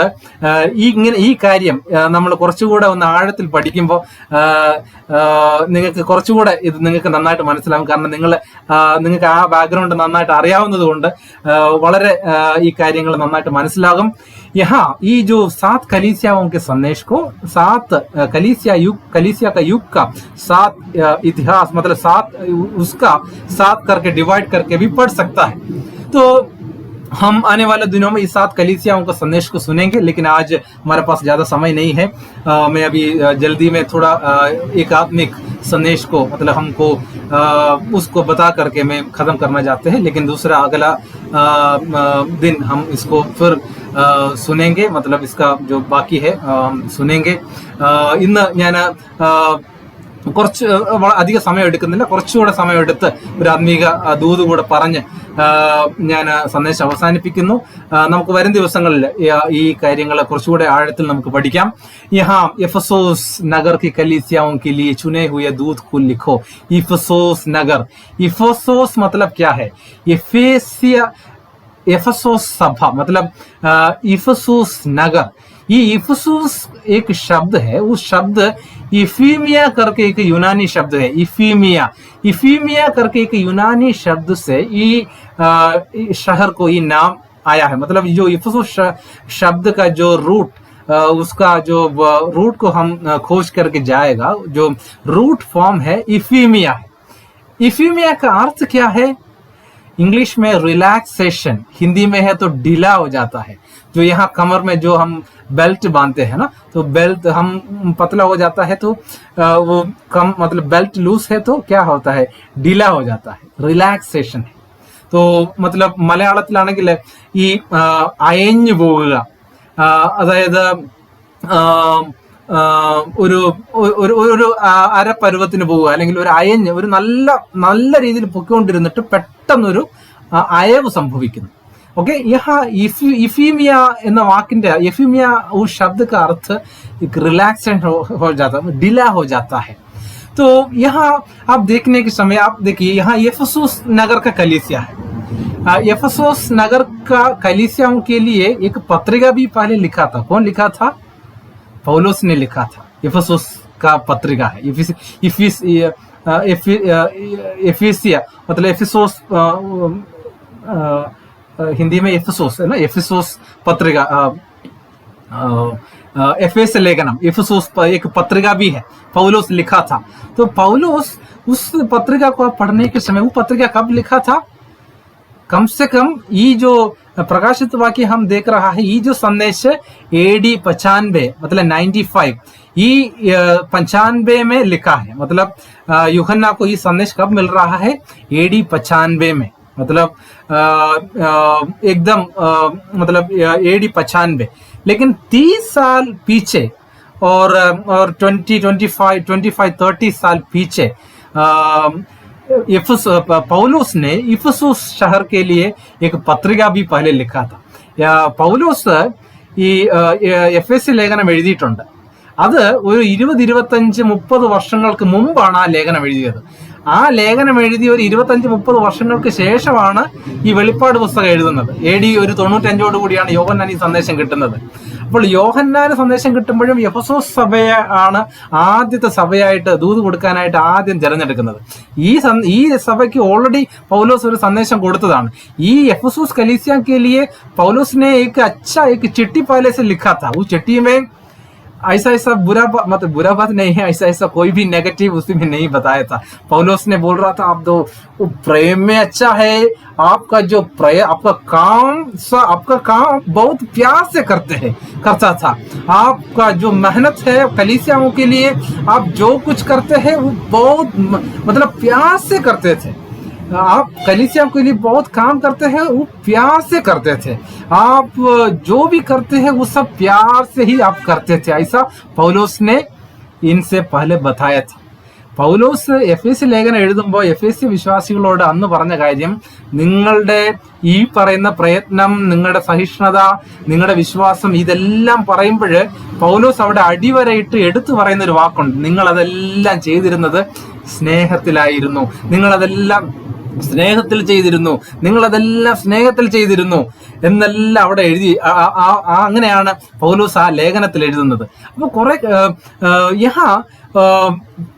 ഈ കാര്യം നമ്മൾ കുറച്ചുകൂടെ ഒന്ന് ആഴത്തിൽ പഠിക്കുമ്പോൾ നിങ്ങൾക്ക് കുറച്ചുകൂടെ ഇത് നിങ്ങൾക്ക് നന്നായിട്ട് മനസ്സിലാവും. കാരണം നിങ്ങൾക്ക് ആ ബാക്ക്ഗ്രൗണ്ട് നന്നായിട്ട് അറിയാവുന്നത് കൊണ്ട് വളരെ ഈ കാര്യങ്ങൾ നന്നായിട്ട് മനസ്സിലാകും. यहाँ ये जो 7 कलीसियाओं के संदेश को 7 कलीसिया का युग का 7 इतिहास, मतलब 7 उसका 7 करके डिवाइड करके भी पढ़ सकता है. तो हम आने वाले दिनों में इस 7 कलीसियाओं का संदेश को सुनेंगे, लेकिन आज हमारे पास ज्यादा समय नहीं है. मैं अभी जल्दी में थोड़ा एकात्मिक संदेश को, मतलब हमको उसको बता करके मैं खत्म करना चाहते हैं. लेकिन दूसरा अगला दिन हम इसको फिर सुनेंगे, मतलब इसका जो बाकी है हम सुनेंगे. ഇന്ന് ഞാൻ കുറച്ച് അധിക സമയം എടുക്കുന്നില്ല, കുറച്ചുകൂടെ സമയമെടുത്ത് ഒരു ആത്മീക ദൂത് കൂടെ പറഞ്ഞ് ഞാൻ സന്ദേശം അവസാനിപ്പിക്കുന്നു. നമുക്ക് വരും ദിവസങ്ങളിൽ ഈ കാര്യങ്ങൾ കുറച്ചുകൂടെ ആഴത്തിൽ നമുക്ക് പഠിക്കാം. यहाँ इफिसुस नगर की कलीसियाओं के लिए चुने हुए दूत को लिखो. इफिसुस नगर, इफिसुस मतलब क्या है? इफिसुस सभा मतलब इफिसुस नगर. ये इफिसुस एक शब्द है, उस शब्द इफीमिया करके एक यूनानी शब्द है. इफीमिया करके एक यूनानी शब्द से ये शहर को ये नाम आया है. मतलब जो इफिसुस शब्द का जो रूट, उसका जो रूट को हम खोज करके जाएगा, जो रूट फॉर्म है इफीमिया है. इफीमिया का अर्थ क्या है? इंग्लिश में रिलैक्सेशन, हिंदी में है तो ढीला हो जाता है. जो यहाँ कमर में जो हम बेल्ट बांधते हैं ना, तो बेल्ट हम पतला हो जाता है तो वो कम, मतलब बेल्ट लूज है तो क्या होता है? ढीला हो जाता है, रिलैक्सेशन है. तो मतलब മലയാളത്തിലാണെങ്കിൽ ഈ അയഞ്ഞു പോവുക, അതായത് ഒരു ഒരു അരപ്പരുവത്തിന് പോവുക, അല്ലെങ്കിൽ ഒരു അയഞ്ഞ് ഒരു നല്ല രീതിയിൽ പൊക്കിക്കൊണ്ടിരുന്നിട്ട് പെട്ടെന്നൊരു അയവ് സംഭവിക്കുന്നു. ओके, यहाँ इफीमिया എന്ന വാക്കിന്റെ इफीमिया उस शब्द का अर्थ एक रिलैक्सेंट हो जाता है, ढीला हो जाता है. तो यहाँ आप देखने के समय आप देखिए, यहाँ इफिसुस नगर का कलीसिया है. इफिसुस नगर का कलीसियाओं के लिए एक पत्रिका भी पहले लिखा था. कौन लिखा था? पौलुस ने लिखा था. इफिसुस का पत्रिका है. एफिसिया मतलब एफिसुस, हिंदी में एफिसुस है ना, एफिसुस पत्रिका, एफेस लेखनम, एफिसुस एक पत्रिका भी है, पौलुस लिखा था. तो पौलुस उस पत्रिका को पढ़ने के समय, वो पत्रिका कब लिखा था? कम से कम ये जो प्रकाशित वाक्य हम देख रहा है, ये जो संदेश AD 95 मतलब 95, ये 95 में लिखा है. मतलब यूहन्ना को ये संदेश कब मिल रहा है? AD 95 में, मतलब एकदम मतलब AD 95. लेकिन 30 साल पीछे और 25-30 साल पीछे पौलुस ने इफिसुस शहर के लिए एक पत्रिका भी पहले लिखा था. പൗലോസ് ഈ എഫേസ്യ ലേഖനം എഴുതിയിട്ടുണ്ട്. അത് ഒരു 20-25-30 വർഷങ്ങൾക്ക് മുമ്പാണ് ആ ലേഖനം എഴുതിയത്. ആ ലേഖനം എഴുതി ഒരു 25-30 വർഷങ്ങൾക്ക് ശേഷമാണ് ഈ വെളിപ്പാട് പുസ്തകം എഴുതുന്നത്. AD ഒരു 95 കൂടിയാണ് യോഹന്നാൻ ഈ സന്ദേശം കിട്ടുന്നത്. അപ്പോൾ യോഹന്നാന് സന്ദേശം കിട്ടുമ്പോഴും എഫെസോസ് സഭയെ ആണ് ആദ്യത്തെ സഭയായിട്ട് ദൂത് കൊടുക്കാനായിട്ട് ആദ്യം തിരഞ്ഞെടുക്കുന്നത്. ഈ സഭയ്ക്ക് ഓൾറെഡി പൗലോസ് ഒരു സന്ദേശം കൊടുത്തതാണ്. ഈ एफेसुस कलीसिया के लिए पौलुस ने एक अच्छा एक चिट्ठी पहले से लिखा था. उस चिट्ठी में ऐसा बुरा बात नहीं है, ऐसा कोई भी नेगेटिव उसमें नहीं बताया था. पौलुस ने बोल रहा था आप तो प्रेम में अच्छा है, आपका जो आपका काम बहुत प्यार से करता था. आपका जो मेहनत है कलीसियाओं के लिए आप जो कुछ करते हैं वो बहुत मतलब प्यार से करते थे. आप कलीसिया के लिए बहुत काम करते हैं, वो प्यार से करते थे. आप जो भी करते हैं वो सब प्यार से ही आप करते थे. ऐसा पौलुस ने इनसे पहले बताया था. പൗലോസ് എഫേസ്യ ലേഖനം എഴുതുമ്പോൾ എഫേസ്യ വിശ്വാസികളോട് അന്ന് പറഞ്ഞ കാര്യം, നിങ്ങളുടെ ഈ പറയുന്ന പ്രയത്നം, നിങ്ങളുടെ സഹിഷ്ണുത, നിങ്ങളുടെ വിശ്വാസം, ഇതെല്ലാം പറയുമ്പോൾ പൗലോസ് അവിടെ അടിവരയിട്ട് എടുത്തു പറയുന്ന ഒരു വാക്കുണ്ട്. നിങ്ങളതെല്ലാം ചെയ്തിരുന്നത് സ്നേഹത്തിലായിരുന്നു, നിങ്ങളതെല്ലാം സ്നേഹത്തിൽ ചെയ്തിരുന്നു എന്നെല്ലാം അവിടെ എഴുതി. അങ്ങനെയാണ് പൗലോസ് ആ ലേഖനത്തിൽ എഴുതുന്നത്. അപ്പൊ കുറെ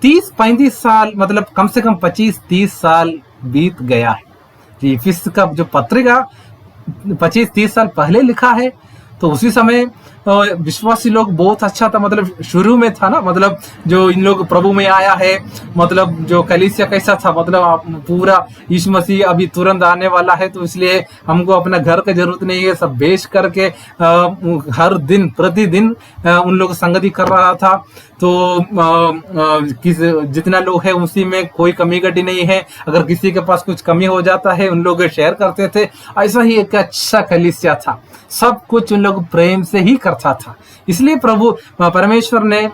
30-35 साल मतलब कम से कम 25-30 साल बीत गया है. एफेसुस का जो पत्रिका 25-30 साल पहले लिखा है, तो उसी समय विश्वासी लोग बहुत अच्छा था. मतलब शुरू में था ना, मतलब जो इन लोग प्रभु में आया है, मतलब जो कलीसिया कैसा था, मतलब पूरा यीशु मसीह अभी तुरंत आने वाला है, तो इसलिए हमको अपना घर का जरूरत नहीं है, सब बेच करके हर दिन प्रतिदिन उन लोग संगति कर रहा था. तो जितना लोग है उसी में कोई कमी घटी नहीं है. अगर किसी के पास कुछ कमी हो जाता है उन लोग शेयर करते थे. ऐसा ही एक अच्छा कलीसिया था, सब कुछ उन लोग प्रेम से ही करता था. इसलिए परमेश्वर ने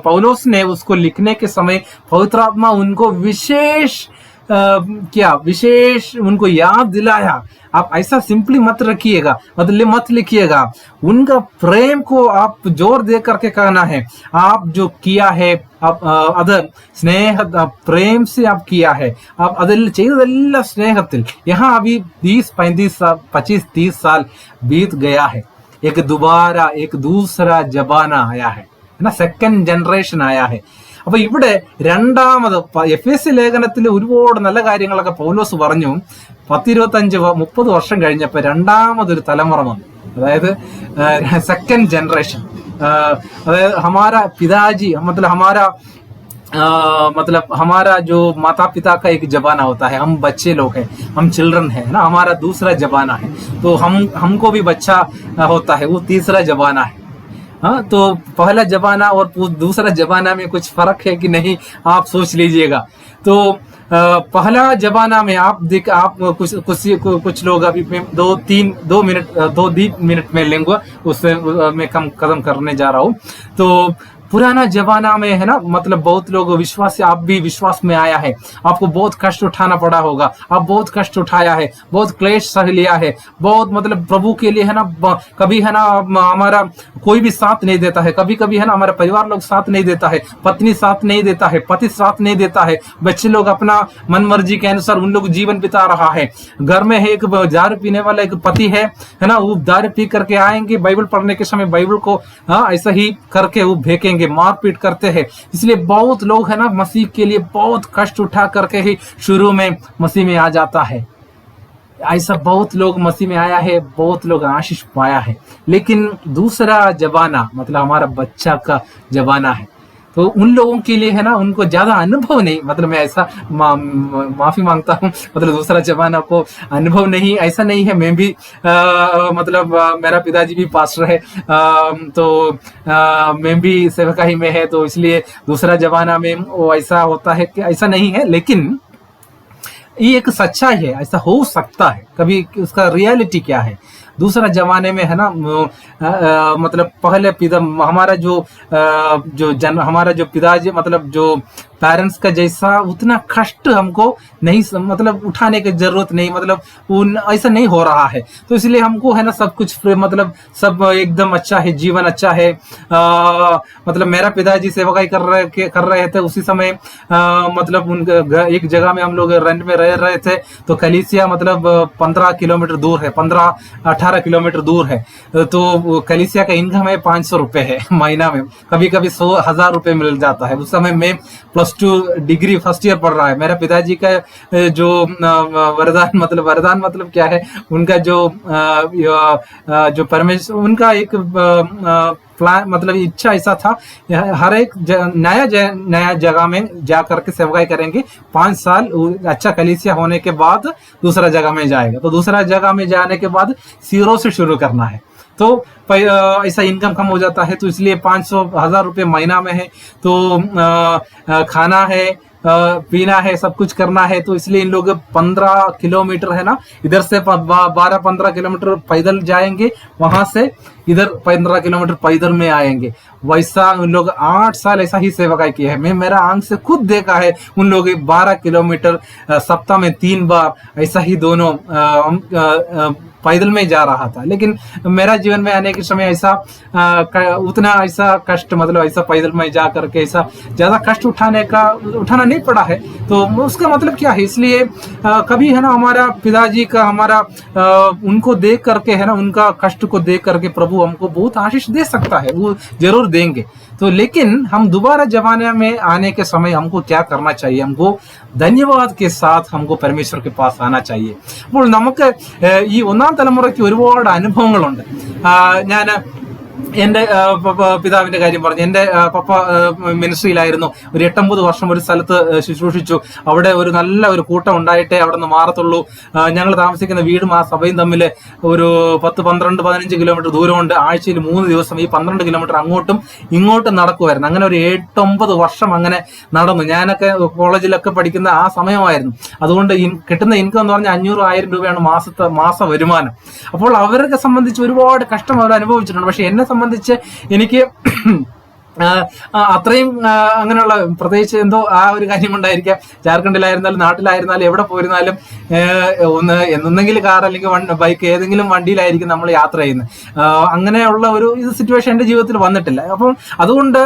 पौलुस ने उसको लिखने के समय पवित्र आत्मा उनको विशेष उनको याद दिलाया. आप ऐसा सिंपली मत रखिएगा, मतलब मत लिखिएगा. उनका प्रेम को आप जोर दे करके कहना है. आप जो किया है, आप अदर स्नेह प्रेम से आप किया है, आप अदर स्नेहത്തിൽ. यहाँ अभी 25-30 साल बीत गया है. एक दूसरा जमाना आया है ना, सेकंड जनरेशन आया है. അപ്പൊ ഇവിടെ രണ്ടാമത് എഫേസ്യ ലേഖനത്തിൽ ഒരുപാട് നല്ല കാര്യങ്ങളൊക്കെ പൗലോസ് പറഞ്ഞു. 10-25-30 വർഷം കഴിഞ്ഞപ്പോൾ രണ്ടാമതൊരു തലമുറ വന്നു. അതായത് സെക്കൻഡ് जनरेशन. अदायद हमारा पिताजी मतलब हमारा जो माता पिता का एक जमाना होता है, हम बच्चे लोग हैं, हम चिल्ड्रन है ना, हमारा दूसरा जमाना है. तो हमको भी बच्चा होता है, वो तीसरा जमाना है. हाँ, तो पहला जमाना और दूसरा जमाना में कुछ फर्क है कि नहीं, आप सोच लीजिएगा. तो पहला जमाना में आप कुछ लोग अभी 2 मिनट में लेंगे, उससे मैं कम कदम करने जा रहा हूँ. तो पुराना जमाना में है ना, मतलब बहुत लोग विश्वास से, आप भी विश्वास में आया है, आपको बहुत कष्ट उठाना पड़ा होगा, आप बहुत कष्ट उठाया है, बहुत क्लेश सह लिया है, बहुत मतलब प्रभु के लिए है ना. कभी है ना हमारा कोई भी साथ नहीं देता है, कभी कभी है ना हमारा परिवार लोग साथ नहीं देता है, पत्नी साथ नहीं देता है, पति साथ नहीं देता है, बच्चे लोग अपना मन मर्जी के अनुसार उन लोग जीवन बिता रहा है. घर में है एक दारू पीने वाला एक पति है ना, वो दारू पी करके आएंगे, बाइबल पढ़ने के समय बाइबल को ऐसा ही करके वो फेंकेंगे, मारपीट करते हैं. इसलिए बहुत लोग है ना मसीह के लिए बहुत कष्ट उठा करके ही शुरू में मसीह में आ जाता है. ऐसा बहुत लोग मसीह में आया है, बहुत लोग आशीष पाया है. लेकिन दूसरा जमाना मतलब हमारा बच्चा का जमाना है, तो उन लोगों के लिए है ना, उनको ज्यादा अनुभव नहीं, मतलब मैं ऐसा माफी मांगता हूँ, मतलब दूसरा जमाना को अनुभव नहीं, ऐसा नहीं है. मैं भी मतलब मेरा पिताजी भी पास्टर है, तो मैं भी सेवकाई में है, तो इसलिए दूसरा जमाना में वो ऐसा होता है कि ऐसा नहीं है. लेकिन ये एक सच्चाई है, ऐसा हो सकता है कभी. उसका रियलिटी क्या है, दूसरा जमाने में है ना, मतलब पहले हमारा जो पिताजी मतलब जो पेरेंट्स का जैसा उतना कष्ट हमको नहीं मतलब उठाने की जरूरत नहीं, मतलब उन ऐसा नहीं हो रहा है। तो इसलिए हमको है ना सब कुछ मतलब सब एकदम अच्छा है, जीवन अच्छा है। मतलब मेरा पिताजी सेवकाई कर रहे थे उसी समय, मतलब उन एक जगह में हम लोग रेंट में रह रहे थे, तो कलीसिया मतलब 15 किलोमीटर दूर है, 15-18 किलोमीटर दूर है। तो कलीसिया का इनकम है 500 रुपए है महीना में, कभी कभी 100,000 रुपए मिल जाता है। उस समय में +2 डिग्री फर्स्ट ईयर पढ़ रहा है। मेरा पिताजी का जो वरदान मतलब क्या है, उनका जो परमेश्वर उनका एक प्लान मतलब इच्छा ऐसा था, हर एक नया जगह में जा करके सेवकाई करेंगे, 5 साल अच्छा कलीसिया होने के बाद दूसरा जगह में जाएगा। तो दूसरा जगह में जाने के बाद 0 से शुरू करना है, तो ऐसा इनकम कम हो जाता है। तो इसलिए 500,000 रुपये महीना में है, तो खाना है, पीना है, सब कुछ करना है। तो इसलिए इन लोग 15 किलोमीटर है ना, इधर से 12-15 किलोमीटर पैदल जाएंगे, वहां से इधर 15 किलोमीटर पैदल में आएंगे। वैसा उन लोग 8 साल ऐसा ही सेवकाई किया है। मैं मेरा आंख से खुद देखा है उन लोग 12 किलोमीटर सप्ताह में 3 बार ऐसा ही दोनों पैदल में जा रहा था। लेकिन मेरा जीवन में आने के समय ऐसा उतना ऐसा कष्ट मतलब ऐसा पैदल में जा करके ऐसा ज्यादा कष्ट उठाना नहीं पड़ा है। तो उसका मतलब क्या है, इसलिए कभी है ना हमारा पिताजी का उनको देख करके है ना, उनका कष्ट को देख करके प्रभु हमको बहुत आशीष दे सकता है, वो जरूर देंगे। तो लेकिन हम दोबारा जमाने में आने के समय हमको क्या करना चाहिए, हमको ധന്യവാദ് के साथ हमको परमेश्वर के पास आना चाहिए। അപ്പോൾ നമുക്ക് ഈ ഒന്നാം തലമുറയ്ക്ക് ഒരുപാട് അനുഭവങ്ങളുണ്ട്। ഞാൻ എന്റെ പിതാവിന്റെ കാര്യം പറഞ്ഞു. എന്റെ പപ്പ മിനിസ്ട്രിയിലായിരുന്നു. ഒരു 8-9 വർഷം ഒരു സ്ഥലത്ത് ശുശ്രൂഷിച്ചു. അവിടെ ഒരു നല്ല ഒരു കൂട്ടം ഉണ്ടായിട്ടേ അവിടെ നിന്ന് മാറത്തുള്ളൂ. ഞങ്ങൾ താമസിക്കുന്ന വീടും ആ സഭയും തമ്മിൽ ഒരു 10, 12, 15 കിലോമീറ്റർ ദൂരമുണ്ട്. ആഴ്ചയിൽ 3 ദിവസം ഈ 12 കിലോമീറ്റർ അങ്ങോട്ടും ഇങ്ങോട്ടും നടക്കുമായിരുന്നു. അങ്ങനെ ഒരു 8-9 വർഷം അങ്ങനെ നടന്നു. ഞാനൊക്കെ കോളേജിലൊക്കെ പഠിക്കുന്ന ആ സമയമായിരുന്നു. അതുകൊണ്ട് കിട്ടുന്ന ഇൻകം എന്ന് പറഞ്ഞാൽ 500-1000 രൂപയാണ് മാസ വരുമാനം. അപ്പോൾ അവരൊക്കെ സംബന്ധിച്ച് ഒരുപാട് കഷ്ടം അവർ അനുഭവിച്ചിട്ടുണ്ട്. പക്ഷെ എന്നെ സംബന്ധിച്ച് എനിക്ക് അത്രയും അങ്ങനെയുള്ള പ്രത്യേകിച്ച് എന്തോ ആ ഒരു കാര്യം കൊണ്ടായിരിക്കാം, ജാർഖണ്ഡിലായിരുന്നാലും നാട്ടിലായിരുന്നാലും എവിടെ പോയിരുന്നാലും എന്തെങ്കിലും കാർ അല്ലെങ്കിൽ ബൈക്ക് ഏതെങ്കിലും വണ്ടിയിലായിരിക്കും നമ്മൾ യാത്ര ചെയ്യുന്നത്. അങ്ങനെയുള്ള ഒരു സിറ്റുവേഷൻ എന്റെ ജീവിതത്തിൽ വന്നിട്ടില്ല. അപ്പം അതുകൊണ്ട്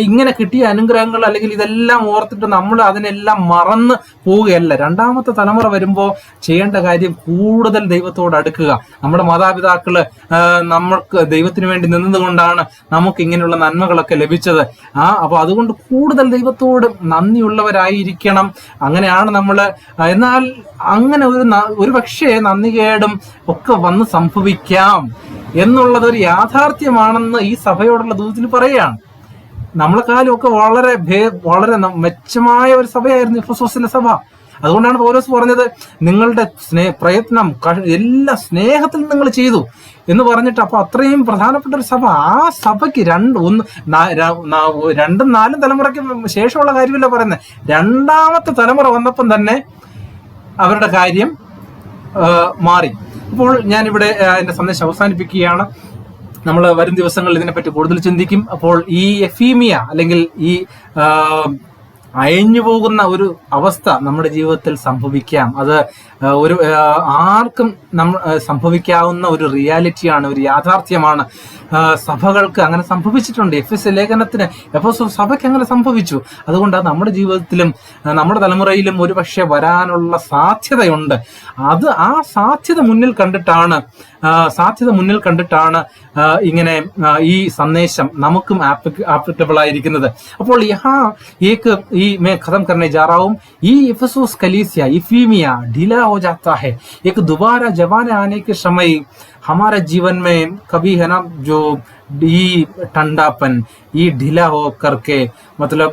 ഇങ്ങനെ കിട്ടിയ അനുഗ്രഹങ്ങൾ അല്ലെങ്കിൽ ഇതെല്ലാം ഓർത്തിട്ട് നമ്മൾ അതിനെല്ലാം മറന്ന് പോവുകയല്ല. രണ്ടാമത്തെ തലമുറ വരുമ്പോൾ ചെയ്യേണ്ട കാര്യം കൂടുതൽ ദൈവത്തോട് അടുക്കുക. നമ്മുടെ മാതാപിതാക്കള് നമ്മൾക്ക് ദൈവത്തിന് വേണ്ടി നിന്നതുകൊണ്ടാണ് നമുക്ക് ഇങ്ങനെയുള്ള നന്മകളൊക്കെ ലഭിച്ചത്. അപ്പൊ അതുകൊണ്ട് കൂടുതൽ ദൈവത്തോട് നന്ദിയുള്ളവരായിരിക്കണം. അങ്ങനെയാണ് നമ്മൾ. എന്നാൽ അങ്ങനെ ഒരു പക്ഷേ നന്ദികേടും ഒക്കെ വന്ന് സംഭവിക്കാം എന്നുള്ളത് ഒരു യാഥാർത്ഥ്യമാണെന്ന് ഈ സഭയോടുള്ള ദൂതിൽ പറയുകയാണ്. നമ്മളെക്കാളും ഒക്കെ വളരെ മെച്ചമായ ഒരു സഭയായിരുന്നു എഫെസോസിലെ സഭ. അതുകൊണ്ടാണ് പൗലോസ് പറഞ്ഞത്, നിങ്ങളുടെ പ്രയത്നം എല്ലാ സ്നേഹത്തിൽ നിങ്ങൾ ചെയ്തു എന്ന് പറഞ്ഞിട്ട്. അപ്പൊ അത്രയും പ്രധാനപ്പെട്ട ഒരു സഭ. ആ സഭയ്ക്ക് 2-4 തലമുറയ്ക്ക് ശേഷമുള്ള കാര്യമല്ല പറയുന്നത്. രണ്ടാമത്തെ തലമുറ വന്നപ്പം തന്നെ അവരുടെ കാര്യം മാറി. അപ്പോൾ ഞാനിവിടെ എന്റെ സന്ദേശം അവസാനിപ്പിക്കുകയാണ്. നമ്മൾ വരും ദിവസങ്ങളിൽ ഇതിനെപ്പറ്റി കൂടുതൽ ചിന്തിക്കും. അപ്പോൾ ഈ എഫീമിയ അല്ലെങ്കിൽ ഈ അയഞ്ഞു പോകുന്ന ഒരു അവസ്ഥ നമ്മുടെ ജീവിതത്തിൽ സംഭവിക്കാം. അത് ഒരു ആർക്കും സംഭവിക്കാവുന്ന ഒരു റിയാലിറ്റിയാണ്, ഒരു യാഥാർത്ഥ്യമാണ്. സഭകൾക്ക് അങ്ങനെ സംഭവിച്ചിട്ടുണ്ട്. എഫെസോസ് സഭയ്ക്ക് അങ്ങനെ സംഭവിച്ചു. അതുകൊണ്ട് അത് നമ്മുടെ ജീവിതത്തിലും നമ്മുടെ തലമുറയിലും ഒരു പക്ഷെ വരാനുള്ള സാധ്യതയുണ്ട്. ആ സാധ്യത മുന്നിൽ കണ്ടിട്ടാണ് ഇങ്ങനെ ഈ സന്ദേശം നമുക്കും ആപ്ലിക്കബിൾ ആയിരിക്കുന്നത്. അപ്പോൾ ഈ मैं खत्म करने जा रहा हूं. ये एफेसोस कलीसिया इफीमिया ढीला हो जाता है. एक दोबारा जमाने आने के समय हमारे जीवन में कभी है ना जो ये ठंडापन, ये ढीला हो करके मतलब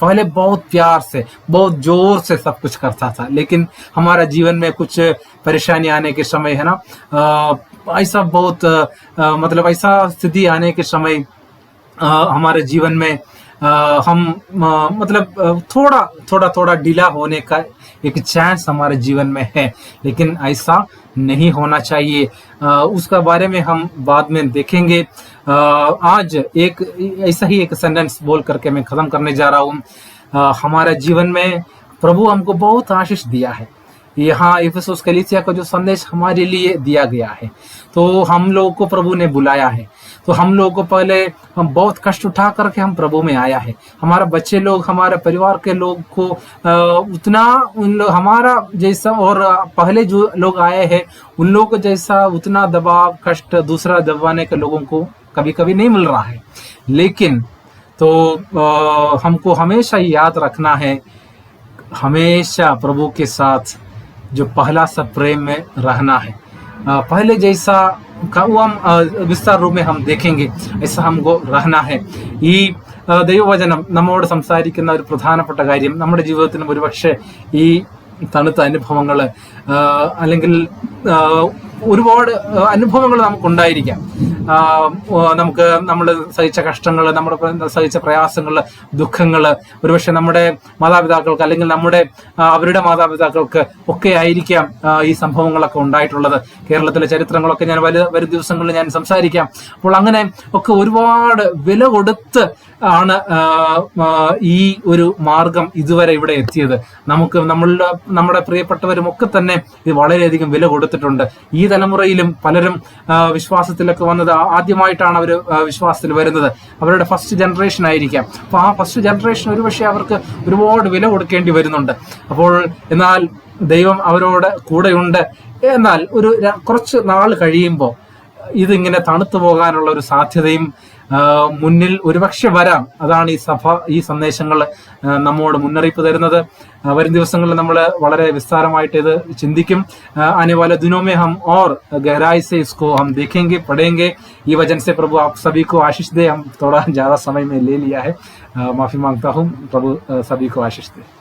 पहले बहुत प्यार से बहुत जोर से सब कुछ करता था, लेकिन हमारा जीवन में कुछ परेशानी आने के समय है ना ऐसा बहुत मतलब ऐसा स्थिति आने के समय हमारे जीवन में हम मतलब थोड़ा ढीला होने का एक चांस हमारे जीवन में है, लेकिन ऐसा नहीं होना चाहिए। उसका बारे में हम बाद में देखेंगे। आज एक ऐसा ही एक सेंटेंस बोल करके मैं खत्म करने जा रहा हूँ। हमारे जीवन में प्रभु हमको बहुत आशीष दिया है। यहाँ इफिसुस कलीसिया का जो संदेश हमारे लिए दिया गया है, तो हम लोगों को प्रभु ने बुलाया है। तो हम लोगों को पहले हम बहुत कष्ट उठा करके हम प्रभु में आया है। हमारे बच्चे लोग, हमारे परिवार के लोग को उतना उन लोग हमारा जैसा और पहले जो लोग आए हैं उन लोगों को जैसा उतना दबाव कष्ट दूसरा दबाने के लोगों को कभी कभी नहीं मिल रहा है। लेकिन तो हमको हमेशा याद रखना है, हमेशा प्रभु के साथ जो पहला सा प्रेम में रहना है। पहले जैसा वो हम विस्तार रूप में हम देखेंगे, ऐसा हमको रहना है। ഈ ദൈവവചനം നമ്മോട് സംസാരിക്കുന്ന ഒരു പ്രധാനപ്പെട്ട കാര്യം, നമ്മുടെ ജീവിതത്തിന് ഒരുപക്ഷെ ഈ തണുത്ത അനുഭവങ്ങൾ അല്ലെങ്കിൽ ഒരുപാട് അനുഭവങ്ങൾ നമുക്കുണ്ടായിരിക്കാം. നമുക്ക് നമ്മൾ സഹിച്ച കഷ്ടങ്ങൾ, നമ്മുടെ സഹിച്ച പ്രയാസങ്ങൾ, ദുഃഖങ്ങൾ ഒരുപക്ഷെ നമ്മുടെ മാതാപിതാക്കൾക്ക് അല്ലെങ്കിൽ നമ്മുടെ അവരുടെ മാതാപിതാക്കൾക്ക് ഒക്കെ ആയിരിക്കാം ഈ സംഭവങ്ങളൊക്കെ ഉണ്ടായിട്ടുള്ളത്. കേരളത്തിലെ ചരിത്രങ്ങളൊക്കെ ഞാൻ വരും ദിവസങ്ങളിൽ ഞാൻ സംസാരിക്കാം. അപ്പോൾ അങ്ങനെ ഒക്കെ ഒരുപാട് വില കൊടുത്ത് ആണ് ഈ ഒരു മാർഗം ഇതുവരെ ഇവിടെ എത്തിയത്. നമുക്ക് നമ്മുടെ പ്രിയപ്പെട്ടവരും ഒക്കെ തന്നെ ഇത് വളരെയധികം വില കൊടുത്തിട്ടുണ്ട്. ഈ തലമുറയിലും പലരും വിശ്വാസത്തിലൊക്കെ വന്നത് ആദ്യമായിട്ടാണ് അവർ വിശ്വാസത്തിൽ വരുന്നത്. അവരുടെ ഫസ്റ്റ് ജനറേഷൻ ആയിരിക്കാം. അപ്പോൾ ആ ഫസ്റ്റ് ജനറേഷൻ ഒരുപക്ഷെ അവർക്ക് ഒരുപാട് വില കൊടുക്കേണ്ടി വരുന്നുണ്ട്. അപ്പോൾ എന്നാൽ ദൈവം അവരോട് കൂടെയുണ്ട്. എന്നാൽ ഒരു കുറച്ച് നാൾ കഴിയുമ്പോൾ ഇതിങ്ങനെ തണുത്തു പോകാനുള്ള ഒരു സാധ്യതയും മുന്നിൽ ഒരുപക്ഷെ വരാം. അതാണ് ഈ സഭ ഈ സന്ദേശങ്ങൾ നമ്മോട് മുന്നറിയിപ്പ് തരുന്നത്. വരും ദിവസങ്ങളിൽ നമ്മൾ വളരെ വിസ്താരമായിട്ട് ഇത് ചിന്തിക്കും. आने वाले दिनों में हम और गहराई से इसको हम देखेंगे, पढ़ेंगे. ये वचन से प्रभु आप सभी को आशीष दे. हम थोड़ा ज्यादा समय में ले लिया है, माफी मांगता हूँ. प्रभु सभी को आशीष दे.